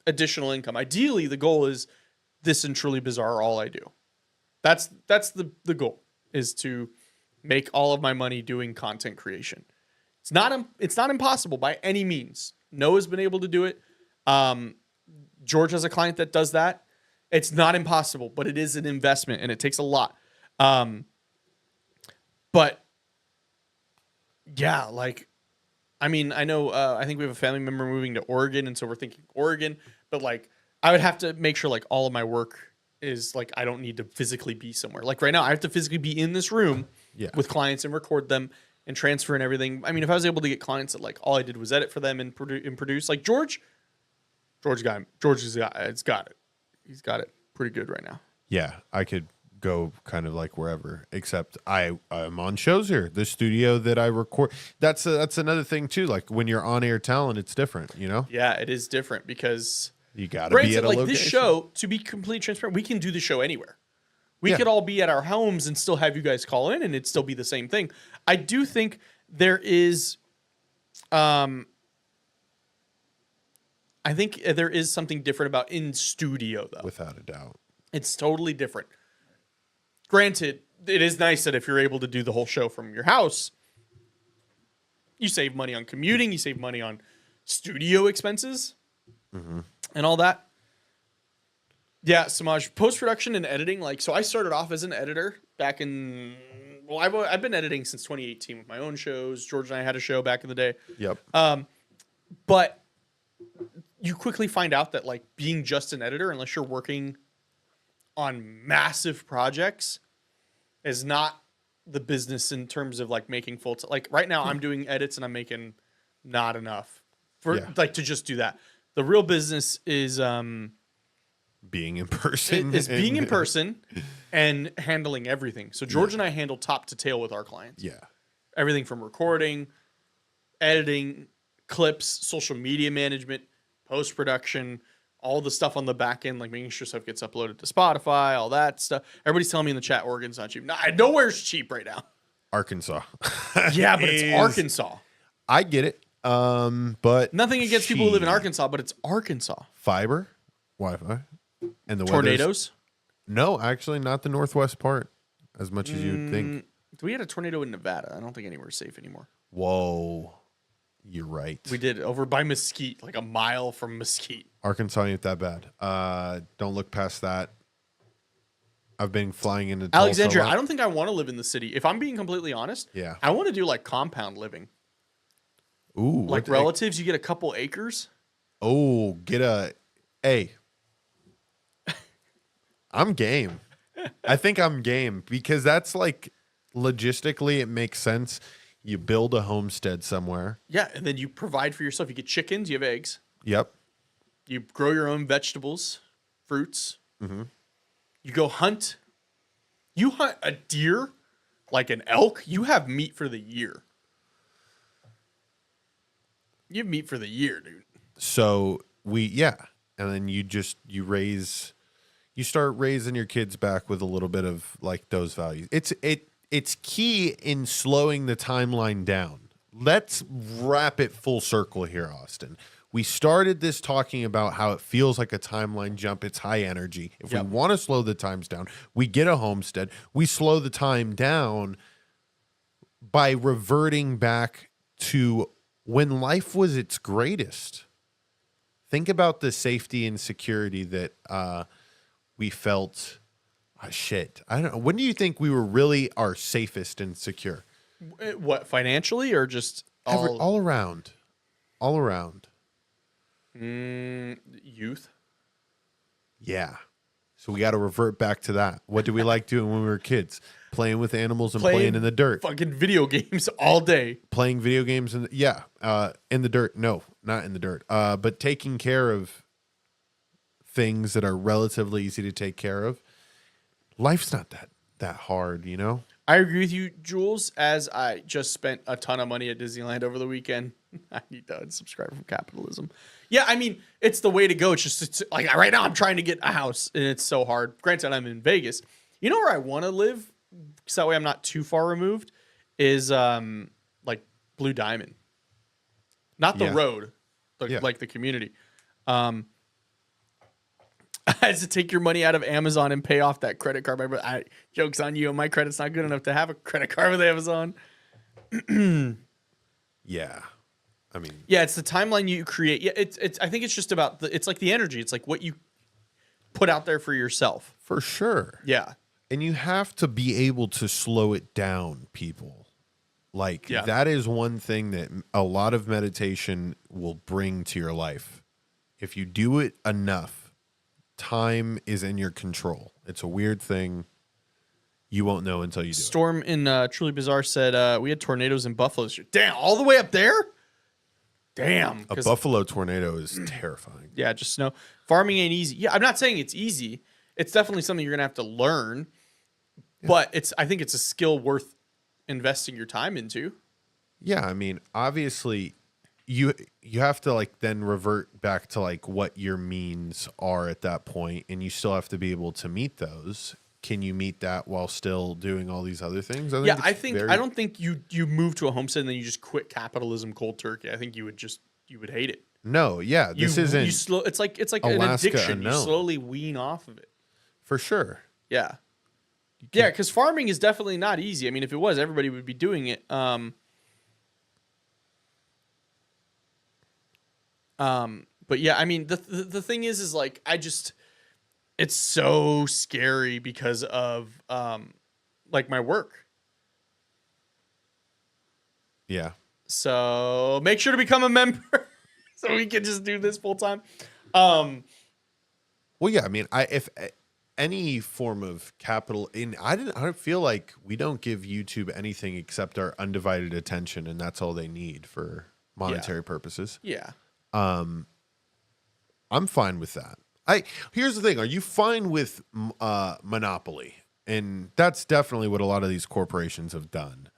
additional income. Ideally, the goal is this and Truly Bizarre are all I do. That's the goal, is to make all of my money doing content creation. It's not impossible by any means. Noah's been able to do it. George has a client that does that. It's not impossible, but it is an investment and it takes a lot. But yeah, like, I mean, I know, I think we have a family member moving to Oregon, and so we're thinking Oregon, but like, I would have to make sure like all of my work is like, I don't need to physically be somewhere. Like right now, I have to physically be in this room with clients and record them and transfer and everything. I mean, if I was able to get clients that like all I did was edit for them and produce, like George has got it. He's got it pretty good right now. Yeah, I could go kind of like wherever, except I'm on shows here. The studio that I record, that's another thing too. Like when you're on air talent, it's different, you know? Yeah, it is different because you got to be at a location. This show, to be completely transparent, we can do the show anywhere. We could all be at our homes and still have you guys call in and it'd still be the same thing. I do think there is, I think there is something different about in studio though. Without a doubt. It's totally different. Granted, it is nice that if you're able to do the whole show from your house, you save money on commuting, you save money on studio expenses and all that. Yeah, Samaj, post-production and editing, like, so I started off as an editor back in, well, I've been editing since 2018 with my own shows. George and I had a show back in the day. Yep. But you quickly find out that, like, being just an editor, unless you're working on massive projects, is not the business in terms of, like, making full time. Like, right now, I'm doing edits and I'm making not enough for, like, to just do that. The real business is, being in person. Is being in person and handling everything. So George and I handle top to tail with our clients. Yeah. Everything from recording, editing, clips, social media management, post-production, all the stuff on the back end, like making sure stuff gets uploaded to Spotify, all that stuff. Everybody's telling me in the chat Oregon's not cheap. Nowhere's cheap right now. Arkansas. Yeah, but it's Arkansas. I get it. But Nothing against people who live in Arkansas, but it's Arkansas. Fiber, Wi-Fi, and the Tornadoes? No, actually, not the northwest part as much as you'd think. We had a tornado in Nevada. I don't think anywhere's safe anymore. Whoa, you're right. We did over by Mesquite, like a mile from Mesquite. Arkansas ain't that bad. Don't look past that. I've been flying into Alexandria. Tulsa. I don't think I want to live in the city. If I'm being completely honest, Yeah. I want to do like compound living. Ooh, Like relatives, you get a couple acres. Oh, hey. I'm game. I think I'm game because that's like logistically it makes sense. You build a homestead somewhere. Yeah, and then you provide for yourself. You get chickens, you have eggs. Yep. You grow your own vegetables, fruits. Mm-hmm. You go hunt. You hunt a deer like an elk. You have meat for the year. You have meat for the year, dude. So and then you start raising your kids back with a little bit of like those values. It's key in slowing the timeline down. Let's wrap it full circle here, Austin. We started this talking about how it feels like a timeline jump. It's high energy. If we want to slow the times down, we get a homestead. We slow the time down by reverting back to when life was its greatest. Think about the safety and security that we felt. Oh, shit. I don't know. When do you think we were really our safest and secure? What, financially or just all around? All around. Youth. Yeah. So we got to revert back to that. What did we like doing when we were kids? Playing with animals and playing in the dirt. Fucking video games all day. Playing video games in the dirt. No, not in the dirt. But taking care of things that are relatively easy to take care of. Life's not that hard, you know? I agree with you, Jules, as I just spent a ton of money at Disneyland over the weekend. I need to unsubscribe from capitalism. Yeah, I mean, it's the way to go. It's like right now I'm trying to get a house and it's so hard. Granted, I'm in Vegas. You know where I want to live? Because that way I'm not too far removed, is like Blue Diamond. Not the road, like the community. I had to take your money out of Amazon and pay off that credit card. Joke's on you. My credit's not good enough to have a credit card with Amazon. Yeah. I mean, yeah, it's the timeline you create. Yeah, it's. I think it's just about it's like the energy. It's like what you put out there for yourself. For sure. Yeah. And you have to be able to slow it down, people. Like that is one thing that a lot of meditation will bring to your life. If you do it enough, time is in your control. It's a weird thing. You won't know until you do Storm in Truly Bizarre said we had tornadoes in Buffalo this year. Damn, all the way up there? Damn. A buffalo tornado is terrifying. Yeah, just snow. Farming ain't easy. Yeah, I'm not saying it's easy. It's definitely something you're going to have to learn. Yeah. But I think it's a skill worth investing your time into. Yeah, I mean, obviously you have to like then revert back to like what your means are at that point, and you still have to be able to meet those. Can you meet that while still doing all these other things? I don't think you move to a homestead and then you just quit capitalism cold turkey. I think you would hate it. No, yeah, this isn't. It's like Alaska an addiction. unknown. You slowly wean off of it. For sure. Yeah. Yeah, because farming is definitely not easy. I mean, if it was, everybody would be doing it. But yeah, I mean, the thing is like it's so scary because of like my work. Yeah. So make sure to become a member so we can just do this full time. Well, yeah, I mean, if any form of capital I don't feel like we don't give YouTube anything except our undivided attention, and that's all they need for monetary purposes. Yeah. I'm fine with that. Here's the thing. Are you fine with monopoly? And that's definitely what a lot of these corporations have done.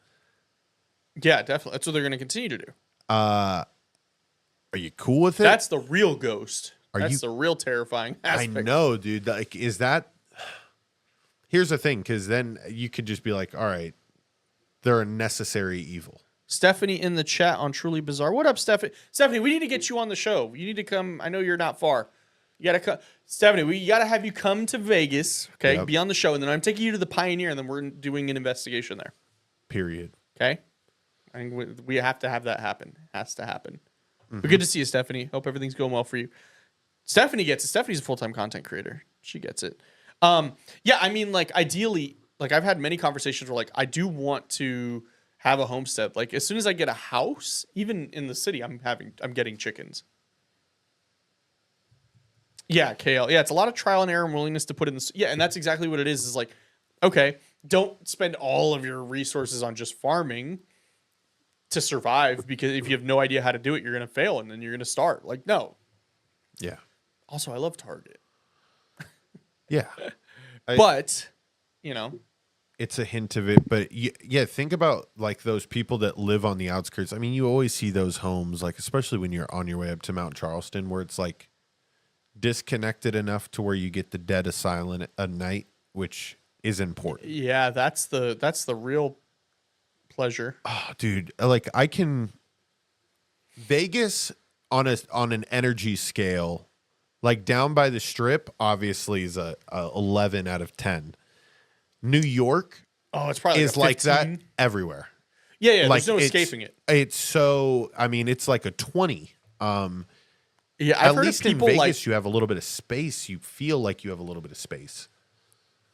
Yeah, definitely. That's what they're going to continue to do. Are you cool with it? That's the real ghost. That's the real terrifying aspect. I know, dude. Like, is that... Here's the thing, because then you could just be like, all right, they're a necessary evil. Stephanie in the chat on Truly Bizarre. What up, Stephanie? Stephanie, we need to get you on the show. You need to come. I know you're not far. You got to come. Stephanie, we got to have you come to Vegas, okay? Yep. Be on the show, and then I'm taking you to the Pioneer, and then we're doing an investigation there. Period. Okay? I think we have to have that happen. Has to happen. But good to see you, Stephanie. Hope everything's going well for you. Stephanie gets it. Stephanie's a full-time content creator. She gets it. Yeah, I mean, like, ideally, like, I've had many conversations where, like, I do want to have a homestead. Like, as soon as I get a house, even in the city, I'm getting chickens. Yeah, KL. Yeah, it's a lot of trial and error and willingness to put in this. Yeah, and that's exactly what it is like, okay, don't spend all of your resources on just farming to survive, because if you have no idea how to do it, you're going to fail and then you're going to start. Like, no. Yeah. Also, I love Target. Yeah. But, you know. It's a hint of it, but yeah, think about like those people that live on the outskirts. I mean, you always see those homes, like especially when you're on your way up to Mount Charleston, where it's like disconnected enough to where you get the dead of silent at night, which is important. Yeah, that's the real pleasure. Oh, dude, like I can Vegas on an energy scale, like down by the Strip, obviously is a 11 out of 10. New York, it's probably is like that everywhere. Yeah, like, there's no escaping it. It's so, I mean, it's like a 20. Yeah, at least in Vegas, you have a little bit of space. You feel like you have a little bit of space.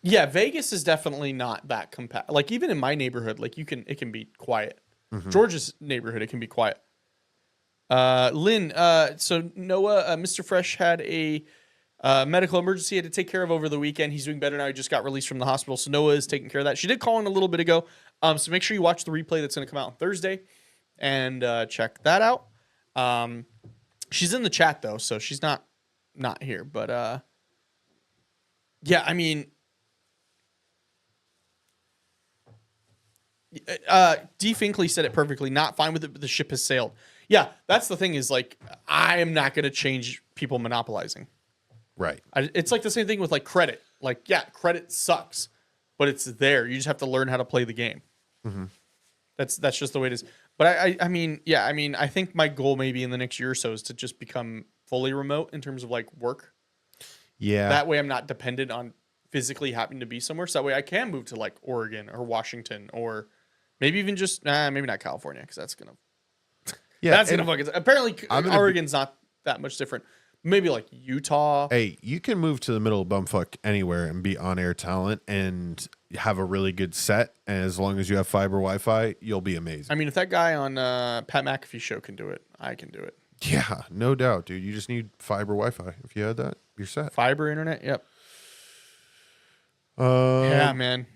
Yeah, Vegas is definitely not that compact. Like even in my neighborhood, like it can be quiet. George's neighborhood, it can be quiet. Lynn, so Noah, Mr. Fresh had a medical emergency he had to take care of over the weekend. He's doing better now. He just got released from the hospital, so Noah is taking care of that. She did call in a little bit ago, so make sure you watch the replay that's going to come out on Thursday and check that out. She's in the chat though, so she's not here. But yeah, I mean, D. Finkley said it perfectly. Not fine with it, but the ship has sailed. Yeah, that's the thing is like I am not going to change people monopolizing. Right. It's like the same thing with like credit. Like, yeah, credit sucks, but it's there. You just have to learn how to play the game. That's just the way it is. But I mean, yeah, I mean, I think my goal maybe in the next year or so is to just become fully remote in terms of like work. Yeah. That way I'm not dependent on physically having to be somewhere. So that way I can move to like Oregon or Washington or maybe even just, maybe not California because that's going to, that's going to fucking, apparently Oregon's not that much different. Maybe like Utah. Hey, you can move to the middle of bumfuck anywhere and be on-air talent and have a really good set. And as long as you have fiber Wi-Fi, you'll be amazing. I mean, if that guy on Pat McAfee's show can do it, I can do it. Yeah, no doubt, dude. You just need fiber Wi-Fi. If you had that, you're set. Fiber internet, yep. Yeah, man.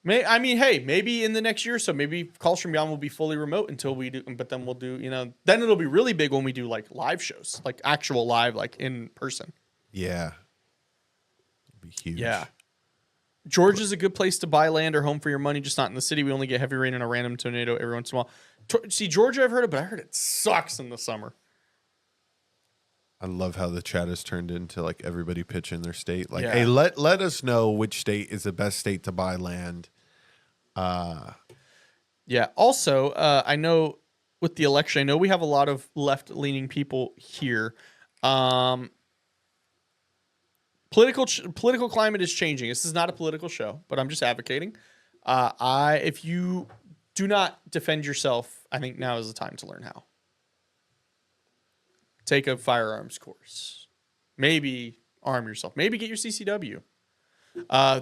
I mean, hey, maybe in the next year or so, maybe Calls from Beyond will be fully remote until we do, but then we'll do, then it'll be really big when we do like live shows, like actual live, like in person. Yeah. It'll be huge. Yeah. Georgia is a good place to buy land or home for your money, just not in the city. We only get heavy rain and a random tornado every once in a while. See, Georgia, I've heard it, but I heard it sucks in the summer. I love how the chat has turned into like everybody pitching their state. Like, hey, let us know which state is the best state to buy land. Yeah. Also, I know with the election, I know we have a lot of left-leaning people here. Political climate is changing. This is not a political show, but I'm just advocating. If you do not defend yourself, I think now is the time to learn how. Take a firearms course. Maybe arm yourself. Maybe get your CCW.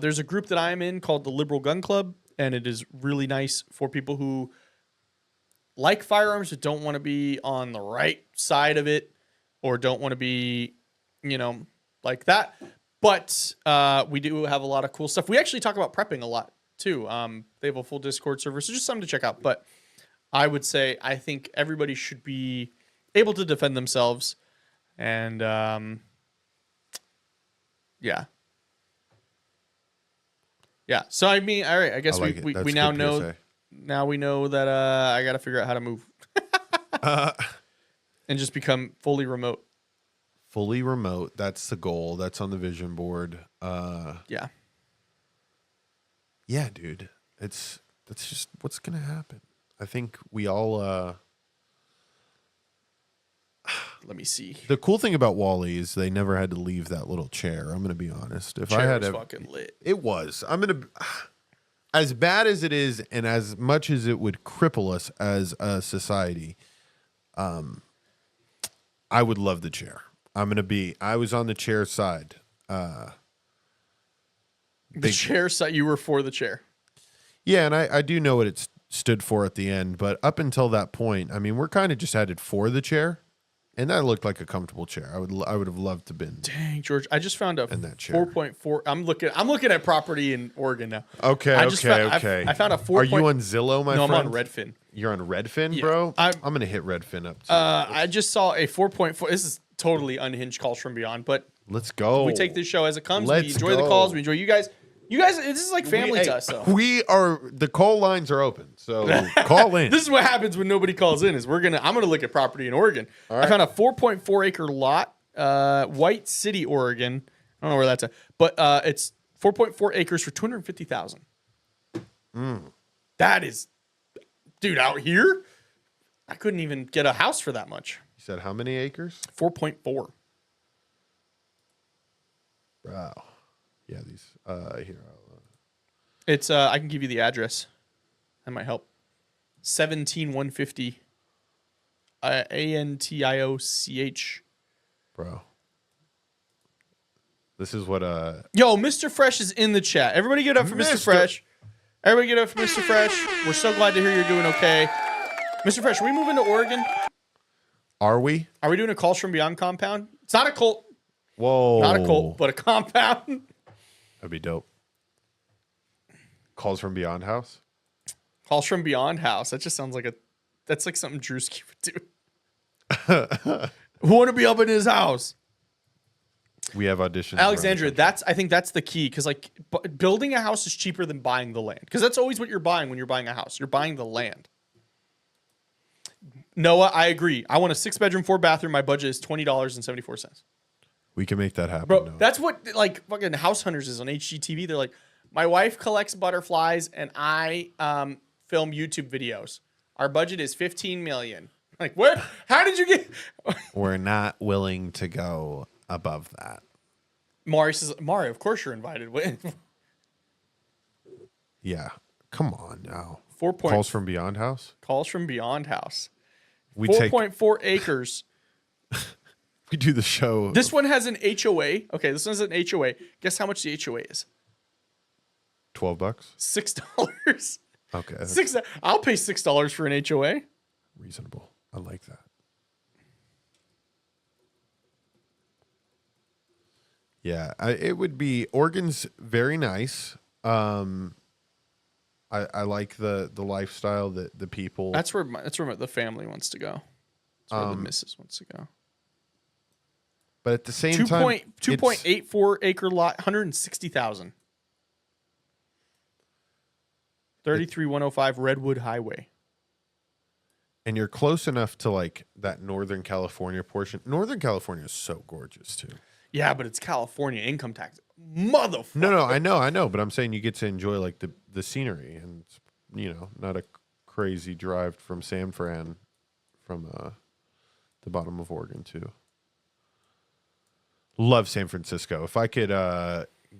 There's a group that I'm in called the Liberal Gun Club, and it is really nice for people who like firearms but don't want to be on the right side of it or don't want to be, like that. But we do have a lot of cool stuff. We actually talk about prepping a lot, too. They have a full Discord server, so just something to check out. But I would say I think everybody should be able to defend themselves, and yeah. So I mean, all right. I guess we now know. Now we know that I got to figure out how to move, and just become fully remote. Fully remote. That's the goal. That's on the vision board. Yeah. Yeah, dude. It's that's just what's gonna happen. I think we all. Let me see. The cool thing about Wally is they never had to leave that little chair. I'm gonna be honest. If I had was fucking lit. It was. I'm gonna. As bad as it is, and as much as it would cripple us as a society, I would love the chair. I was on the chair side. The chair side, you were for the chair. Yeah, and I do know what it stood for at the end, but up until that point, I mean, we're kind of just headed for the chair, and that looked like a comfortable chair. I would have loved to been. Dang, George, I just found a in that chair. 4.4. I'm looking at property in Oregon now. Okay, I found a 4. Are you on Zillow, my friend? No, I'm on Redfin. You're on Redfin, Yeah, bro? I'm going to hit Redfin up too. I just saw a 4.4. This is totally unhinged calls from beyond, but let's go. we take this show as it comes. Let's we enjoy the go. calls. We enjoy you guys. You guys, this is like family to us, though. The call lines are open, so call in. This is what happens when nobody calls in. I'm gonna look at property in Oregon. All right. I found a 4.4 acre lot, White City, Oregon. I don't know where that's at, but it's 4.4 acres for $250,000. That is, dude, out here, I couldn't even get a house for that much. You said how many acres? 4.4. Wow. Yeah, these here. It's I can give you the address. That might help. 17150 Antioch. Bro. This is what Yo, Mr. Fresh is in the chat. Everybody get up for Mr. Fresh. Everybody get up for Mr. Fresh. We're so glad to hear you're doing okay. Mr. Fresh, are we moving to Oregon? Are we? Are we doing a Calls from Beyond compound? It's not a cult. Whoa. Not a cult, but a compound. That'd be dope. Calls from Beyond house? Calls from Beyond house. That just sounds like that's like something Drewski would do. Who want to be up in his house? We have auditions. Alexandra, I think that's the key, because like building a house is cheaper than buying the land, because that's always what you're buying when you're buying a house. You're buying the land. Noah, I agree. I want a 6-bedroom, 4-bathroom. My budget is $20.74. We can make that happen. Bro, Noah. that's what like fucking House Hunters is on HGTV. They're like, my wife collects butterflies and I film YouTube videos. Our budget is $15 million. Like, where? How did you get? We're not willing to go above that. Mari says, Mari, of course you're invited. Yeah. Come on now. 4. Calls from Beyond house? Calls from Beyond house. We 4.4 acres. We do the show. This one has an HOA. Okay, this one has an HOA. Guess how much the HOA is? $12. $6. Okay. I'll pay $6 for an HOA. Reasonable. I like that. Yeah, it would be. Oregon's very nice. I like the lifestyle, the people. That's where the family wants to go. That's where the missus wants to go. But at the same time, 2.84 acre lot, 160,000. 33105 Redwood Highway. And you're close enough to like that Northern California portion. Northern California is so gorgeous too. Yeah, but it's California income tax. Motherfucker. No, I know. But I'm saying you get to enjoy like the scenery, and not a crazy drive from San Fran from the bottom of Oregon too. Love San Francisco. If I could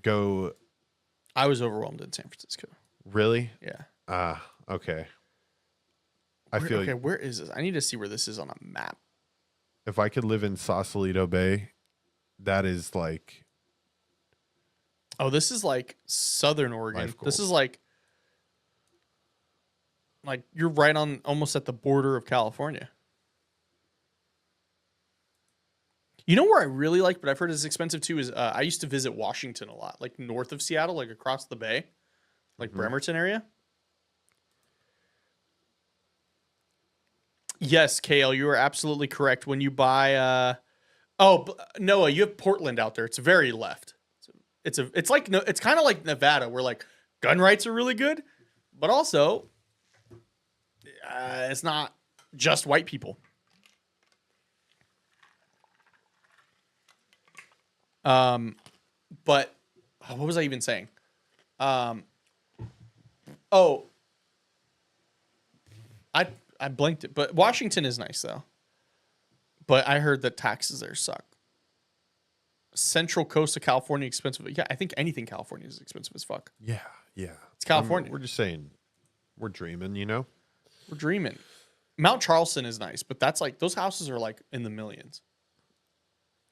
go. I was overwhelmed in San Francisco. Really? Yeah. Okay. Okay, where is this? I need to see where this is on a map. If I could live in Sausalito Bay, that is like. Oh, this is like Southern Oregon. This is like you're right on almost at the border of California. You know where I really like, but I've heard it's expensive too, is I used to visit Washington a lot, like north of Seattle, like across the bay, like Bremerton area. Yes, KL, you are absolutely correct. When you buy, Noah, you have Portland out there. It's very left. It's kind of like Nevada, where like gun rights are really good, but also it's not just white people. But what was I even saying? I blinked it, but Washington is nice though. But I heard that taxes there suck. Central coast of California expensive. Yeah, I think anything California is expensive as fuck. Yeah, yeah. It's California. We're just saying, we're dreaming, you know? We're dreaming. Mount Charleston is nice, but that's like, those houses are like in the millions.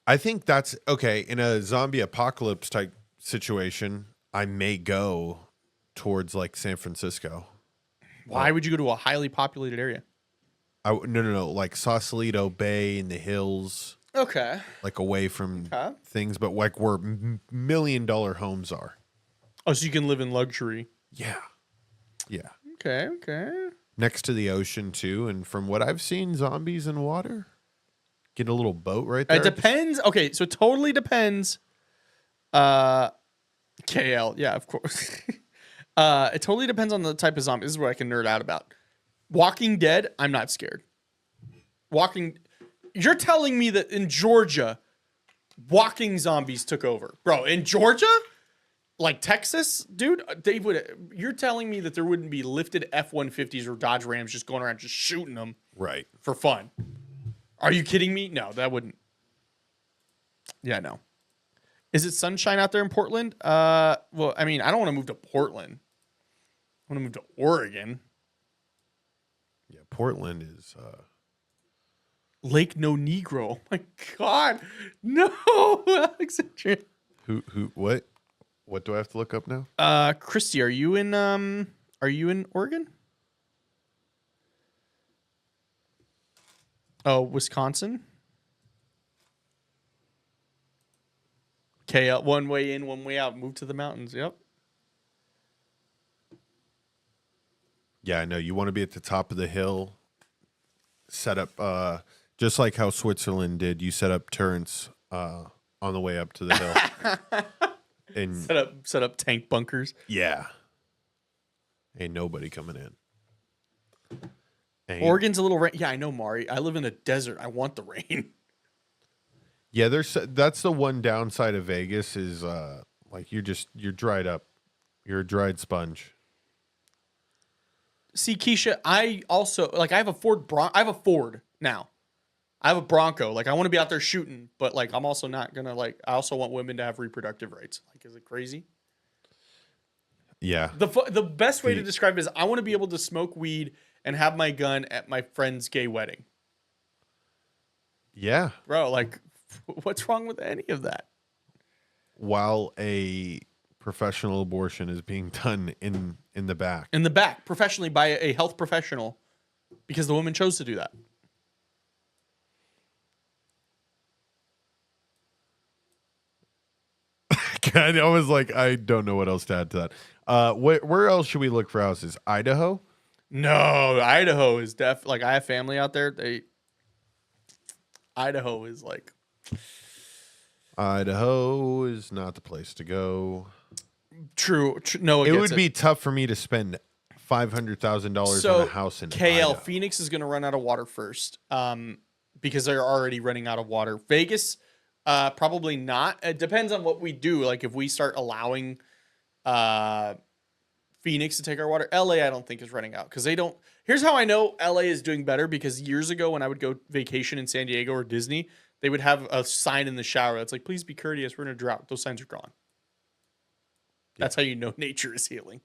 I think that's okay. In a zombie apocalypse type situation, I may go towards like San Francisco. Why would you go to a highly populated area? No. Like Sausalito Bay in the hills. Okay. Like away from things, but like where $1 million homes are. Oh, so you can live in luxury. Yeah. Yeah. Okay. Next to the ocean too. And from what I've seen, zombies in water. Get a little boat right there. It depends. Okay, so it totally depends. KL, yeah, of course. It totally depends on the type of zombie. This is what I can nerd out about. Walking Dead, I'm not scared. You're telling me that in Georgia, walking zombies took over. Bro, in Georgia? Like Texas? Dude, you're telling me that there wouldn't be lifted F-150s or Dodge Rams just going around just shooting them right for fun. Are you kidding me? No, that wouldn't. Yeah, no. Is it sunshine out there in Portland? Well, I mean, I don't want to move to Portland. I want to move to Oregon. Yeah, Portland is Lake No Negro. Oh my God. No, Alexandria. Who what do I have to look up now? Christy, are you in Oregon? Oh, Wisconsin? Okay, one way in, one way out. Move to the mountains. Yep. Yeah, I know. You want to be at the top of the hill. Set up, just like how Switzerland did. You set up turrets on the way up to the hill. And set up tank bunkers. Yeah. Ain't nobody coming in. Oregon's a little rain. Yeah, I know, Mari. I live in a desert. I want the rain. Yeah, that's the one downside of Vegas is like you're dried up. You're a dried sponge. See, Keisha, I also I have a Ford now. I have a Bronco. Like I want to be out there shooting, but like I'm also not gonna I also want women to have reproductive rights. Like, is it crazy? Yeah. The best way to describe it is I want to be able to smoke weed and have my gun at my friend's gay wedding. Yeah. Bro, like, what's wrong with any of that? While a professional abortion is being done in the back. In the back, professionally by a health professional, because the woman chose to do that. I was like, I don't know what else to add to that. Where else should we look for houses? Idaho? No, Idaho is I have family out there. Idaho is like. Idaho is not the place to go. True. No, it would be tough for me to spend $500,000 on a house in KL. Idaho. Phoenix is going to run out of water first, because they're already running out of water. Vegas, probably not. It depends on what we do. Like if we start allowing Phoenix to take our water. LA, I don't think is running out because they don't. Here's how I know LA is doing better, because years ago when I would go vacation in San Diego or Disney, they would have a sign in the shower that's like, please be courteous, we're in a drought. Those signs are gone. That's how you know nature is healing.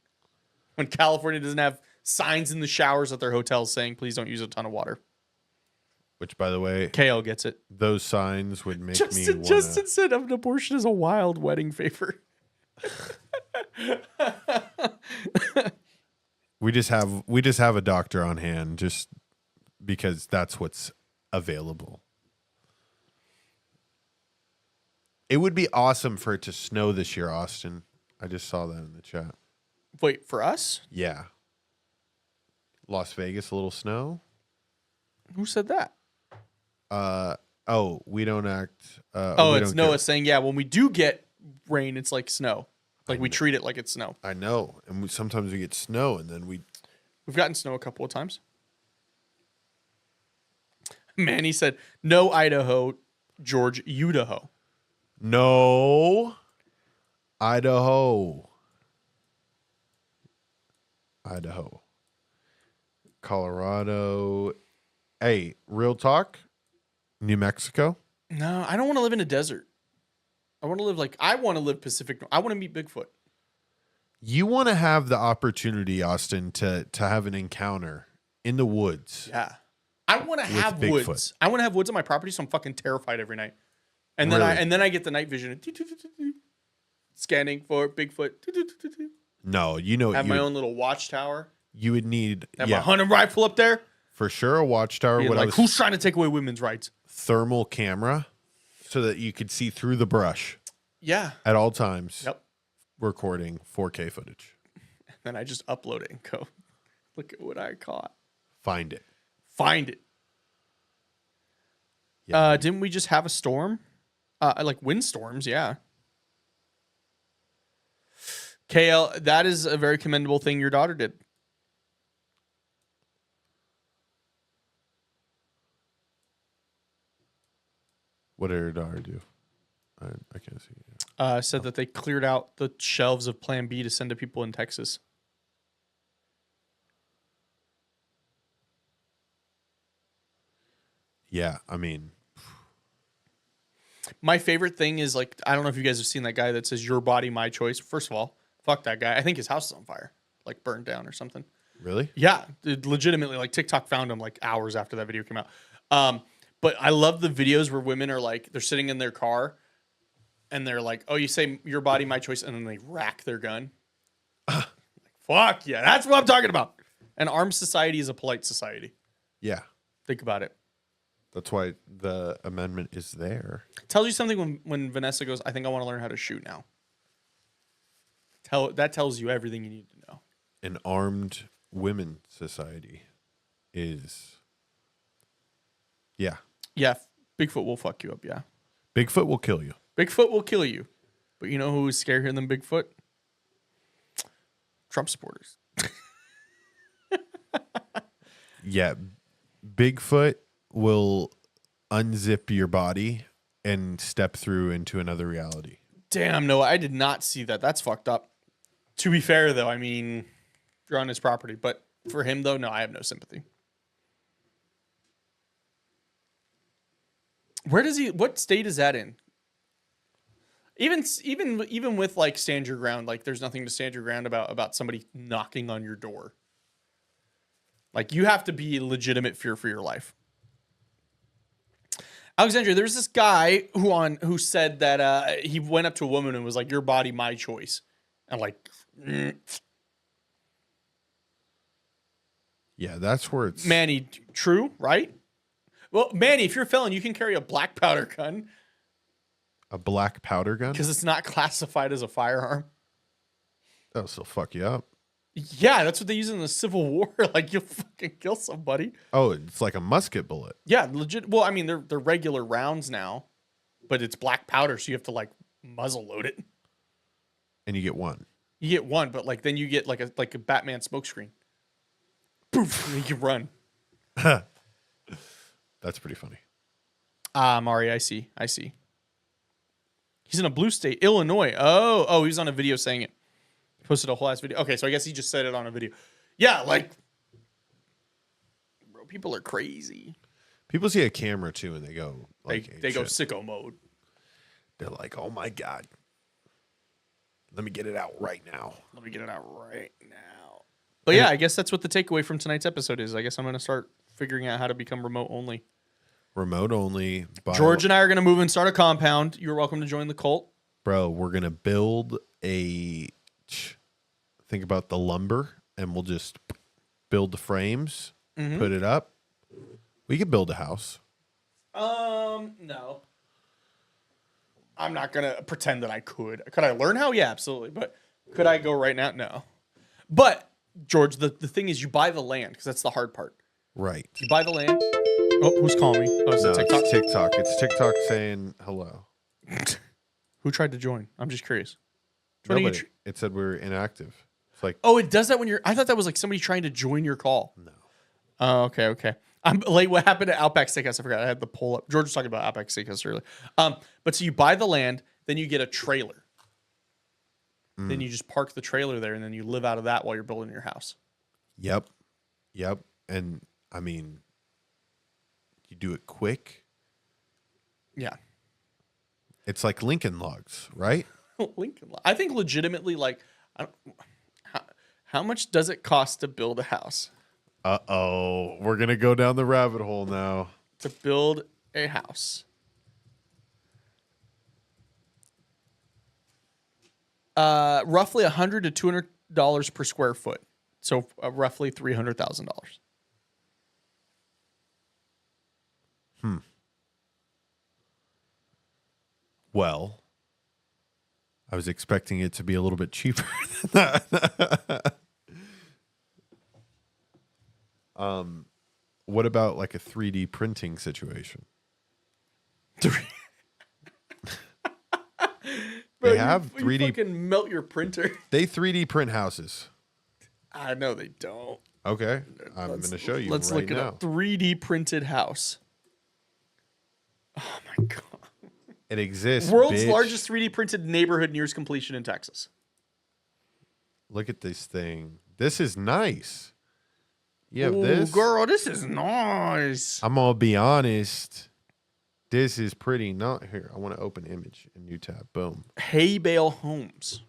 When California doesn't have signs in the showers at their hotels saying, please don't use a ton of water. Which, by the way, KL gets it. Those signs would make me wanna... Justin said an abortion is a wild wedding favor. We just have a doctor on hand just because that's what's available. It would be awesome for it to snow this year, Austin. I just saw that in the chat. Wait, for us? Yeah. Las Vegas, a little snow. Who said that? We don't act. It's Noah saying, yeah, when we do get rain, it's like snow. Like we treat it like it's snow. I know. And sometimes we get snow and then we've gotten snow a couple of times. Manny said, no Idaho, George, Idaho. No. Idaho. Colorado. Hey, real talk. New Mexico. No, I don't want to live in a desert. I want to live Pacific. I want to meet Bigfoot. You want to have the opportunity, Austin, to have an encounter in the woods. Yeah. I want to have Bigfoot. woods. I want to have woods on my property, so I'm fucking terrified every night. And Really? then I get the night vision. Scanning for Bigfoot. No, you know Have my own little watchtower. You would need Have my hunting rifle up there. for sure a watchtower. Being What like, I was who's trying to take away women's rights? thermal camera, so that you could see through the brush Yeah. at all times. Yep. Recording 4K footage. Then I just upload it and go, look at what I caught. Find it. Find it. Yeah. Didn't we just have a storm? Like windstorms, yeah. KL, that is a very commendable thing your daughter did. What did her daughter do? I can't see it. Said that they cleared out the shelves of Plan B to send to people in Texas. Yeah, I mean, My favorite thing is, like, I don't know if you guys have seen that guy that says, your body, my choice. First of all, fuck that guy. I think his house is on fire, like burned down or something. really? Yeah, legitimately, like TikTok found him like hours after that video came out. But I love the videos where women are like, they're sitting in their car and they're like, oh, you say your body, my choice. And then they rack their gun. Like, fuck yeah, that's what I'm talking about. An armed society is a polite society. Yeah. Think about it. That's why the amendment is there. Tells you something when Vanessa goes, I think I want to learn how to shoot now. That tells you everything you need to know. An armed women society is, yeah. Yeah, Bigfoot will fuck you up, yeah. Bigfoot will kill you. Bigfoot will kill you. But you know who is scarier than Bigfoot? Trump supporters. Yeah. Bigfoot will unzip your body and step through into another reality. Damn, Noah, I did not see that. That's fucked up. To be fair, though, I mean, you're on his property. But for him, though, no, I have no sympathy. What state is that in? Even with, like, stand your ground, like, there's nothing to stand your ground about somebody knocking on your door. Like, you have to be in legitimate fear for your life. Alexandria, there's this guy who said that he went up to a woman and was like, your body, my choice. And like, Yeah, that's where it's... Manny, true, right? Well, Manny, if you're a felon, you can carry a black powder gun. A black powder gun? Because it's not classified as a firearm. That'll still fuck you up. Yeah, that's what they use in the Civil War. Like, you'll fucking kill somebody. Oh, it's like a musket bullet. Yeah, legit. Well, I mean, they're regular rounds now, but it's black powder, so you have to, like, muzzle load it. And you get one. You get one, but, like, then you get, like a Batman smoke screen. Poof, and you can run. That's pretty funny. Mari, I see. He's in a blue state, Illinois. Oh, he was on a video saying it. Posted a whole ass video. Okay, so I guess he just said it on a video. Yeah, like, bro, people are crazy. People see a camera too, and they go like, They go shit. sicko mode. They're like, "Oh my god, let me get it out right now." Let me get it out right now. But yeah, I guess that's what the takeaway from tonight's episode is. I guess I'm gonna start figuring out how to become remote only. Remote only. George and I are gonna move and start a compound. You're welcome to join the cult. Bro, we're gonna build a. Think about the lumber, and we'll just build the frames, put it up. We could build a house. No. I'm not gonna pretend that I could. Could I learn how? Yeah, absolutely. But could I go right now? No. But George, the thing is, you buy the land because that's the hard part. Right. You buy the land. Oh, who's calling me? Oh, is it TikTok? It's TikTok. It's TikTok saying hello. Who tried to join? I'm just curious. Nobody. It said we're inactive. It's like, Oh, it does that when you're. I thought that was like somebody trying to join your call. no. Oh, okay. I'm late. What happened to Outback Steakhouse? I forgot. I had the poll up. George was talking about Outback Steakhouse earlier. But so you buy the land, then you get a trailer. Then you just park the trailer there, and then you live out of that while you're building your house. Yep. And I mean, you do it quick. Yeah. It's like Lincoln Logs, right? I think legitimately, like, how much does it cost to build a house? Uh-oh. We're going to go down the rabbit hole now. To build a house. Roughly $100 to $200 per square foot. So roughly $300,000. Well, I was expecting it to be a little bit cheaper than that. What about like a 3D printing situation? Bro, They have 3D. You fucking melt your printer. They 3D print houses. I know they don't. Okay, I'm going to show you Let's right look at now. a 3D printed house. Oh my god. It exists. World's bitch. largest 3D printed neighborhood nears completion in Texas. Look at this thing. This is nice. You have Ooh, this. girl, this is nice. I'm gonna be honest. This is pretty not here. I want to open image in new tab. Boom. Hay bale homes.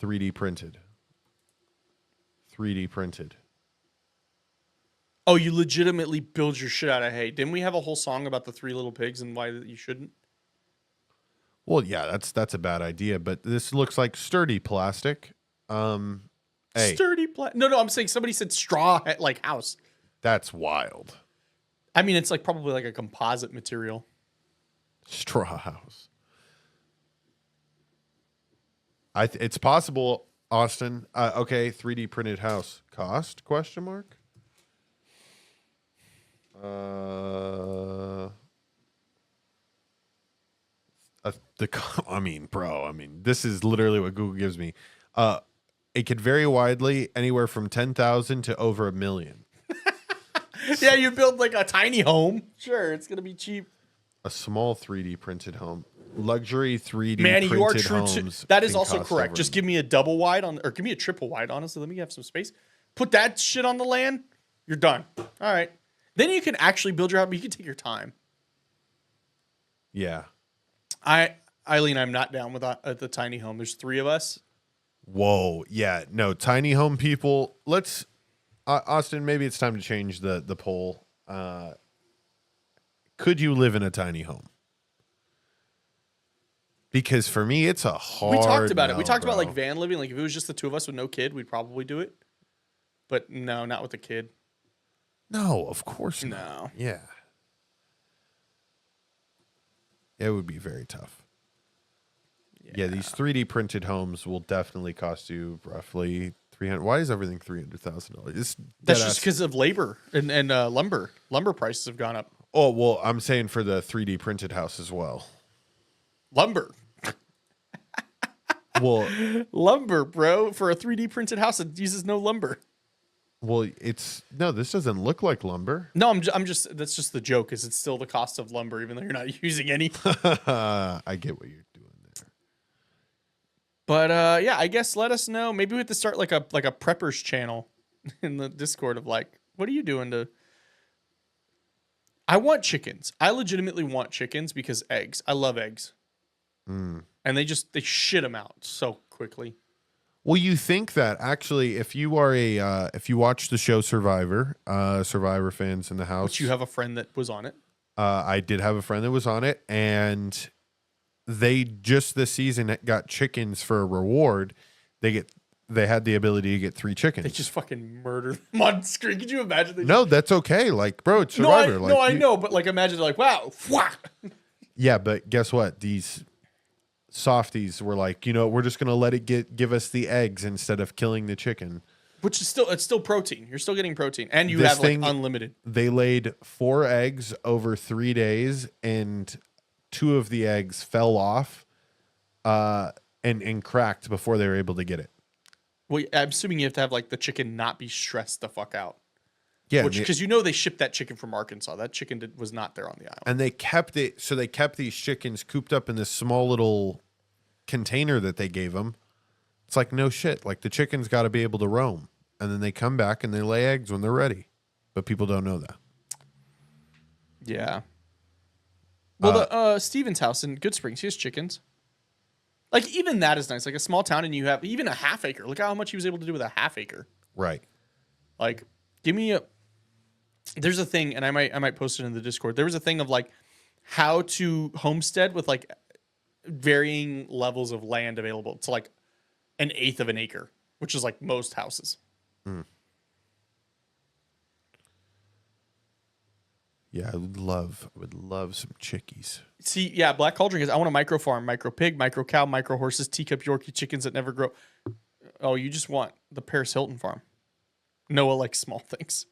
3D printed. 3D printed. Oh, you legitimately build your shit out of hay. Didn't we have a whole song about the three little pigs and why you shouldn't? Well, yeah, that's a bad idea, but this looks like sturdy plastic. Hey, Sturdy No, I'm saying somebody said straw like house. that's wild. I mean, it's like probably like a composite material. Straw house. It's possible, Austin. Okay, 3D printed house cost? Question mark. I mean, bro. I mean, this is literally what Google gives me. It could vary widely, anywhere from 10,000 to over $1 million. Yeah, you build like a tiny home. Sure, it's gonna be cheap. A small 3D printed home, luxury 3D Manny, printed you are true homes. that is can also cost correct. over Just give me a double wide or give me a triple wide. Honestly, let me have some space. Put that shit on the land. You're done. All right. Then you can actually build your house. But you can take your time. Yeah. Eileen, I'm not down with the tiny home. There's 3 of us. Whoa. Yeah. No, tiny home people. Let's, Austin, maybe it's time to change the poll. Could you live in a tiny home? Because for me, it's a hard. We talked about it. We no, talked about bro. like van living. Like if it was just the 2 of us with no kid, we'd probably do it. But no, not with a kid. No, of course not. No. Yeah. It would be very tough. Yeah, these 3D printed homes will definitely cost you roughly $300,000. Why is everything $300,000? That's just because of labor and lumber. Lumber prices have gone up. Oh, well, I'm saying for the 3D printed house as well. Lumber. Well, Lumber, bro. For a 3D printed house, it uses no lumber. well, this doesn't look like lumber. No, I'm just that's just the joke. Is it's still the cost of lumber, even though you're not using any. I get what you're doing there. But yeah, I guess let us know. Maybe we have to start like a preppers channel in the Discord of like, what are you doing to? I want chickens. I legitimately want chickens because eggs. I love eggs, and they shit them out so quickly. Well, you think that actually, if you are if you watch the show Survivor, Survivor fans in the house, Which you have a friend that was on it. I did have a friend that was on it, and they just this season got chickens for a reward. They had the ability to get 3 chickens. They just fucking murder them on screen. Could you imagine? No, that's okay. Like, bro, it's Survivor. I know, but like, imagine like, wow, yeah, but guess what? These softies were like, we're just gonna let it give us the eggs instead of killing the chicken. Which is it's still protein. You're still getting protein, and you This have like thing- unlimited. They laid 4 eggs over 3 days, and 2 of the eggs fell off, and cracked before they were able to get it. Well, I'm assuming you have to have like the chicken not be stressed the fuck out. Yeah, Because they shipped that chicken from Arkansas. That chicken was not there on the island. and they kept it. So they kept these chickens cooped up in this small little container that they gave them. It's like no shit. Like the chicken's got to be able to roam. and then they come back and they lay eggs when they're ready. But people don't know that. Yeah. Well, the Steven's house in Good Springs, he has chickens. Like, even that is nice. Like, a small town, and you have even a half acre. Look how much he was able to do with a half acre. Right. Like, give me a... There's a thing, and I might post it in the Discord. There was a thing of, like, how to homestead with, like, varying levels of land available. It's like an eighth of an acre, which is like most houses. Mm. Yeah, I would love some chickies. See, yeah, Black Cauldron is I want a micro farm, micro pig, micro cow, micro horses, teacup Yorkie chickens that never grow. Oh, you just want the Paris Hilton farm. Noah likes small things.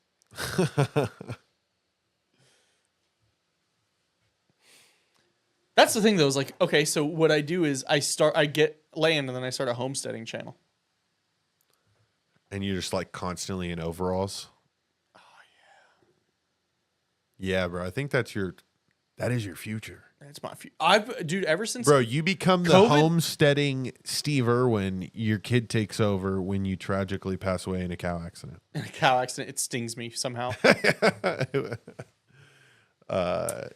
That's the thing though, is like, okay, so what I do is I get land and then I start a homesteading channel. And you're just like constantly in overalls. Oh yeah. Yeah, bro. I think that is your future. That's my future. Dude, ever since Bro, you become the COVID? homesteading Steve Irwin, your kid takes over when you tragically pass away in a cow accident. In a cow accident, it stings me somehow. Never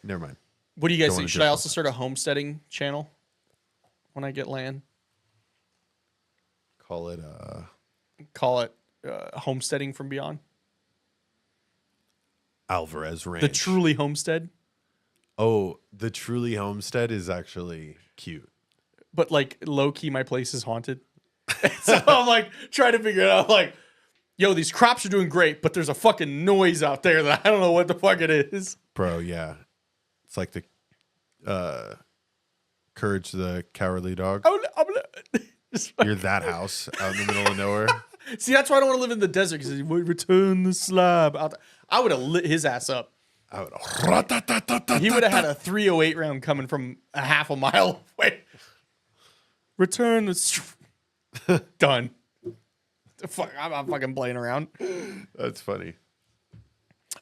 mind. What do you guys Don't think? wanna Should I drift also start a homesteading channel when I get land? Call it Homesteading from Beyond. Alvarez Ranch. The Truly Homestead. Oh, the Truly Homestead is actually cute. But like low key, my place is haunted. So I'm like trying to figure it out. Like, yo, these crops are doing great, but there's a fucking noise out there that I don't know what the fuck it is. Bro, yeah. It's like the Courage the Cowardly Dog. You're that house out in the middle of nowhere. See, that's why I don't want to live in the desert, because he would return the slab. I would have lit his ass up. He would have had a 308 round coming from a half a mile away. Return the... Done. Fuck, I'm fucking playing around. That's funny.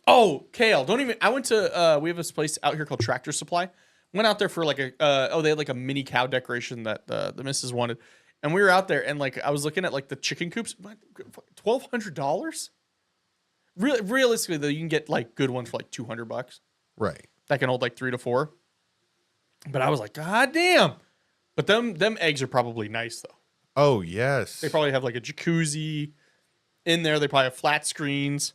Oh, Kale, I went to, we have this place out here called Tractor Supply. Went out there for like they had like a mini cow decoration that the missus wanted. And we were out there and like, I was looking at like the chicken coops, $1,200? Realistically though, you can get like good ones for like $200. Right. That can hold like 3 to 4. But I was like, God damn. But them eggs are probably nice though. Oh, yes. They probably have like a jacuzzi in there. They probably have flat screens.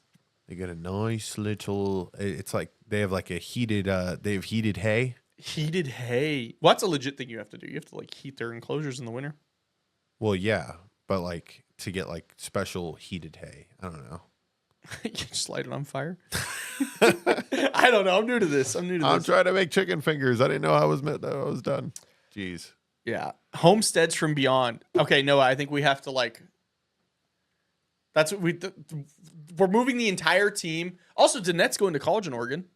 They got a nice little, it's like they have like a heated, they have heated hay. Heated hay. Well, that's a legit thing you have to do. You have to like heat their enclosures in the winter. Well, yeah, but like to get like special heated hay. I don't know. You just light it on fire. I don't know. I'm new to this. I'm trying to make chicken fingers. I didn't know I was done. Jeez. Yeah. Homesteads from Beyond. Okay, Noah, I think we have to like. That's what we're moving the entire team. Also, Danette's going to college in Oregon.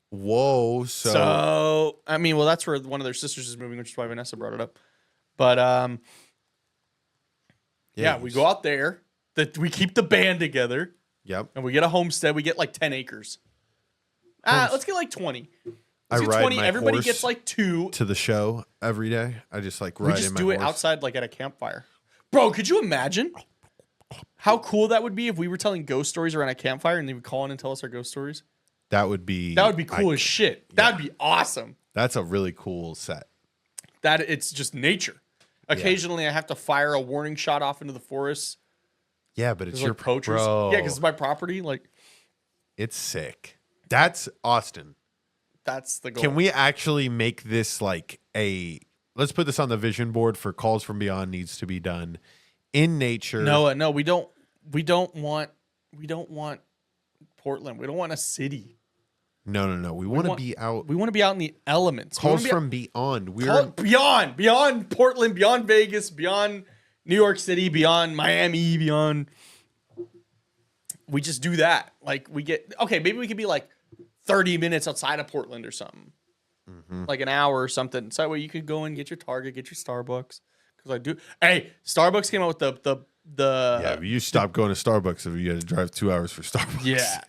Whoa. So I mean, well, that's where one of their sisters is moving, which is why Vanessa brought it up. But yeah, we go out there. We keep the band together. Yep. And we get a homestead. We get like 10 acres. Let's get like 20. I ride 20. Everybody horse gets like 2 to the show every day. I just like ride. We just do it outside, like at a campfire. Bro, could you imagine how cool that would be if we were telling ghost stories around a campfire and they would call in and tell us our ghost stories? That would be cool as shit. Yeah. That'd be awesome. That's a really cool set. That it's just nature. Occasionally, I have to fire a warning shot off into the forest. Yeah, but it's your poachers. Bro. Yeah, because it's my property. Like, it's sick. That's Austin. That's the goal. Can we actually make this like let's put this on the vision board for Calls from Beyond needs to be done in nature. No, we don't want Portland. We don't want a city. No. We want to be out. We want to be out in the elements. Calls from Beyond. Beyond Portland, beyond Vegas, beyond New York City, beyond Miami, beyond. We just do that. Like maybe we could be like 30 minutes outside of Portland or something. Mm-hmm. Like an hour or something. So that way you could go and get your Target, get your Starbucks. Because I do. Hey, Starbucks came out with the. Yeah, but you stopped going to Starbucks if you had to drive 2 hours for Starbucks. Yeah,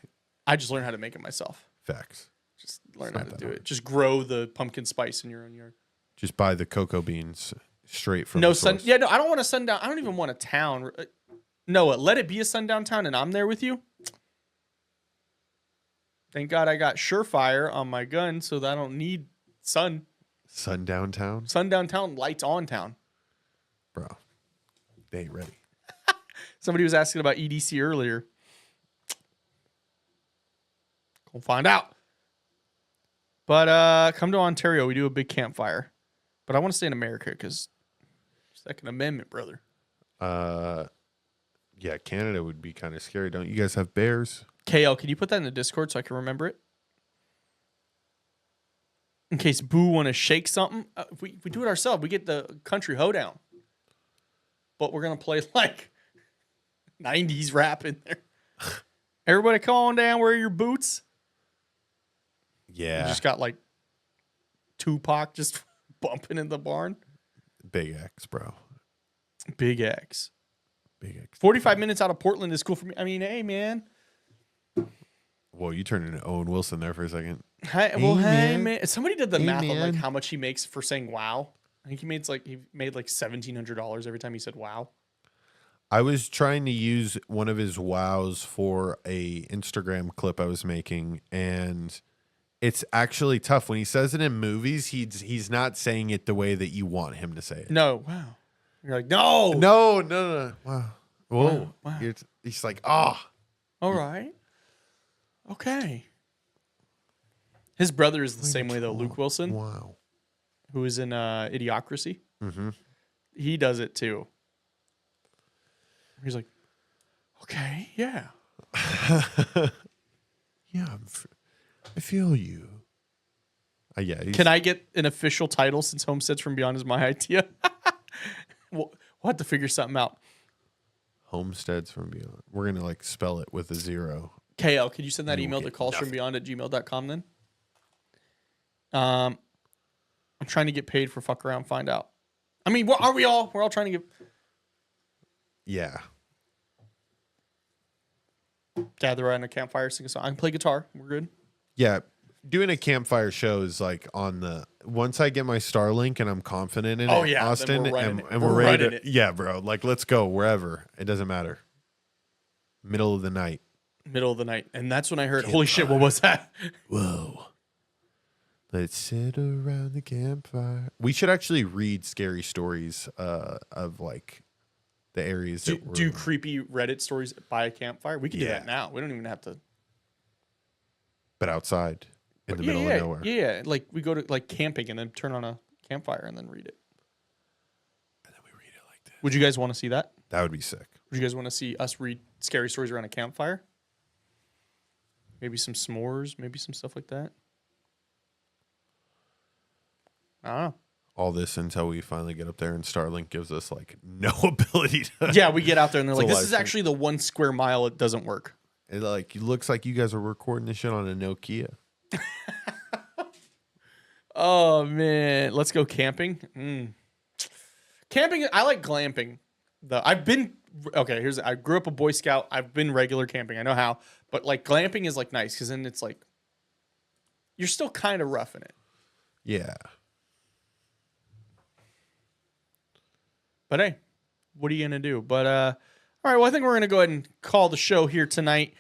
I just learned how to make it myself. Facts. Just learn how to do it. Just grow the pumpkin spice in your own yard. Just buy the cocoa beans straight from no the sun. source. Yeah, no, I don't want a sundown. I don't even want a town. Noah, let it be a sundown town and I'm there with you. Thank God I got Surefire on my gun so that I don't need sun. Sundown town? Sundown town, lights on town. Bro, they ain't ready. Somebody was asking about EDC earlier. We'll find out. But come to Ontario, we do a big campfire. But I want to stay in America because Second Amendment, brother. Yeah, Canada would be kind of scary. Don't you guys have bears? KL, can you put that in the Discord so I can remember it? In case Boo want to shake something. If we do it ourselves, we get the country hoedown. But we're going to play like 90s rap in there. Everybody calm down, wear your boots. Yeah. You just got like Tupac just bumping in the barn. Big X, bro. Big X. Big X. 45 minutes out of Portland is cool for me. I mean, hey, man. Whoa, you turned into Owen Wilson there for a second. Hey, man. Somebody did the math on like how much he makes for saying wow. I think he made like $1,700 every time he said wow. I was trying to use one of his wows for a Instagram clip I was making, and it's actually tough. When he says it in movies, he's not saying it the way that you want him to say it. No, wow. You're like, no. No. Wow. Whoa. Wow. He's like, all right. Okay. His brother is the same way, though. Luke Wilson. Wow. Who is in Idiocracy. Mm-hmm. He does it, too. He's like, okay, yeah. Yeah, I feel you. Yeah. Can I get an official title since Homesteads from Beyond is my idea? We'll have to figure something out. Homesteads from Beyond. We're going to like spell it with a 0. KL, could you send that email to callsfrombeyond@gmail.com then? I'm trying to get paid for fuck around, find out. I mean, what are we all? We're all trying to get. Yeah. Gather around a campfire, sing a song. I can play guitar. We're good. Yeah. Doing a campfire show is like on the once I get my Starlink and I'm confident in it, Austin, and we're ready to, yeah, bro. Like, let's go wherever. It doesn't matter. Middle of the night. And that's when I heard, holy shit, what was that? Whoa. Let's sit around the campfire. We should actually read scary stories of like the areas that do creepy Reddit stories by a campfire. We can do that now. We don't even have to. But outside. In the middle of nowhere. Yeah, like we go to like camping and then turn on a campfire and then read it. And then we read it like this. Would you guys want to see that? That would be sick. Would you guys want to see us read scary stories around a campfire? Maybe some s'mores, maybe some stuff like that. I don't know. All this until we finally get up there and Starlink gives us like no ability to. Yeah, we get out there and they're like, this is actually the 1 square mile it doesn't work. It like looks like you guys are recording this shit on a Nokia. Oh man, let's go camping. Camping, I like glamping. I grew up a Boy Scout. I've been regular camping. I know how, but like glamping is like nice because then it's like you're still kind of roughing it. Yeah. But hey, what are you gonna do? But all right, well I think we're gonna go ahead and call the show here tonight.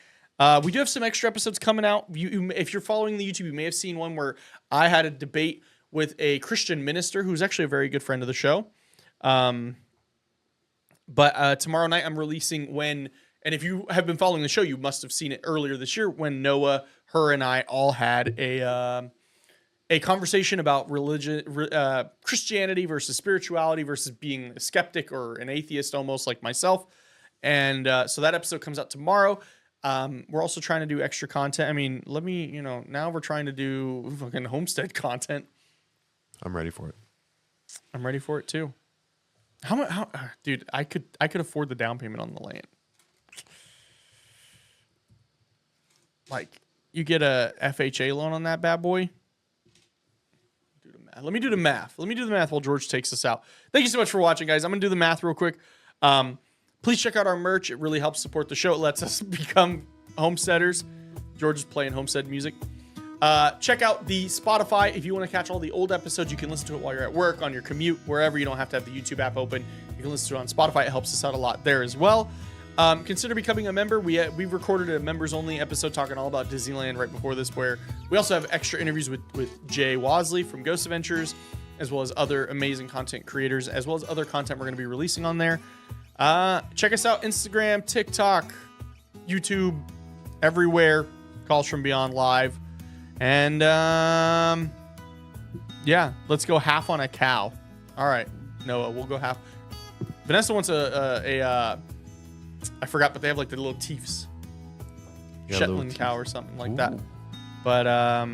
We do have some extra episodes coming out. If you're following the YouTube, you may have seen one where I had a debate with a Christian minister who's actually a very good friend of the show. But tomorrow night I'm releasing and if you have been following the show, you must have seen it earlier this year when Noah, her, and I all had a conversation about religion, Christianity versus spirituality versus being a skeptic or an atheist, almost like myself. And so that episode comes out tomorrow. We're also trying to do extra content. I mean, now we're trying to do fucking homestead content. I'm ready for it. I'm ready for it too. Dude, I could afford the down payment on the land. Like, you get a FHA loan on that bad boy. Let me do the math while George takes us out. Thank you so much for watching, guys. I'm gonna do the math real quick. Please check out our merch. It really helps support the show. It lets us become homesteaders. George is playing homestead music. Check out the Spotify. If you want to catch all the old episodes, you can listen to it while you're at work, on your commute, wherever. You don't have to have the YouTube app open. You can listen to it on Spotify. It helps us out a lot there as well. Consider becoming a member. We recorded a members only episode talking all about Disneyland right before this, where we also have extra interviews with Jay Wasley from Ghost Adventures, as well as other amazing content creators, as well as other content we're going to be releasing on there. Check us out, Instagram, TikTok, YouTube, everywhere. Calls from Beyond Live. And yeah, let's go half on a cow. All right, Noah, we'll go half. Vanessa wants a I forgot, but they have like the little teefs. Yeah, Shetland cow or something like that. But all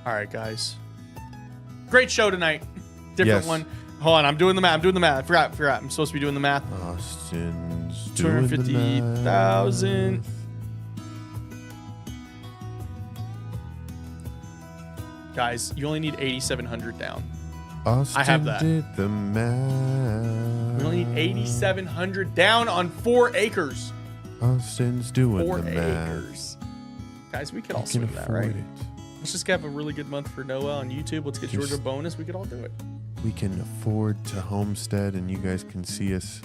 right, guys. Great show tonight. Different one. Hold on, I'm doing the math. I forgot. I'm supposed to be doing the math. Austin's 250,000. Guys, you only need 8,700 down. Austin I have that. Did the math. We only need 8,700 down on 4 acres. Austin's doing 4 the math. acres. Guys, we could all You can swing that, right? afford it. Let's just have a really good month for Noah on YouTube. Let's get Georgia bonus. We could all do it. We can afford to homestead, and you guys can see us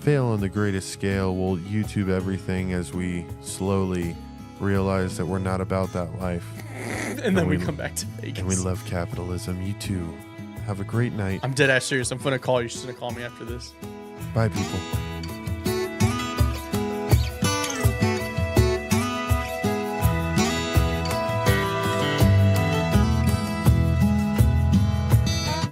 fail on the greatest scale. We'll YouTube everything as we slowly realize that we're not about that life. And then we come back to Vegas. And we love capitalism. You too. Have a great night. I'm dead ass serious. I'm going to call you. She's going to call me after this. Bye, people.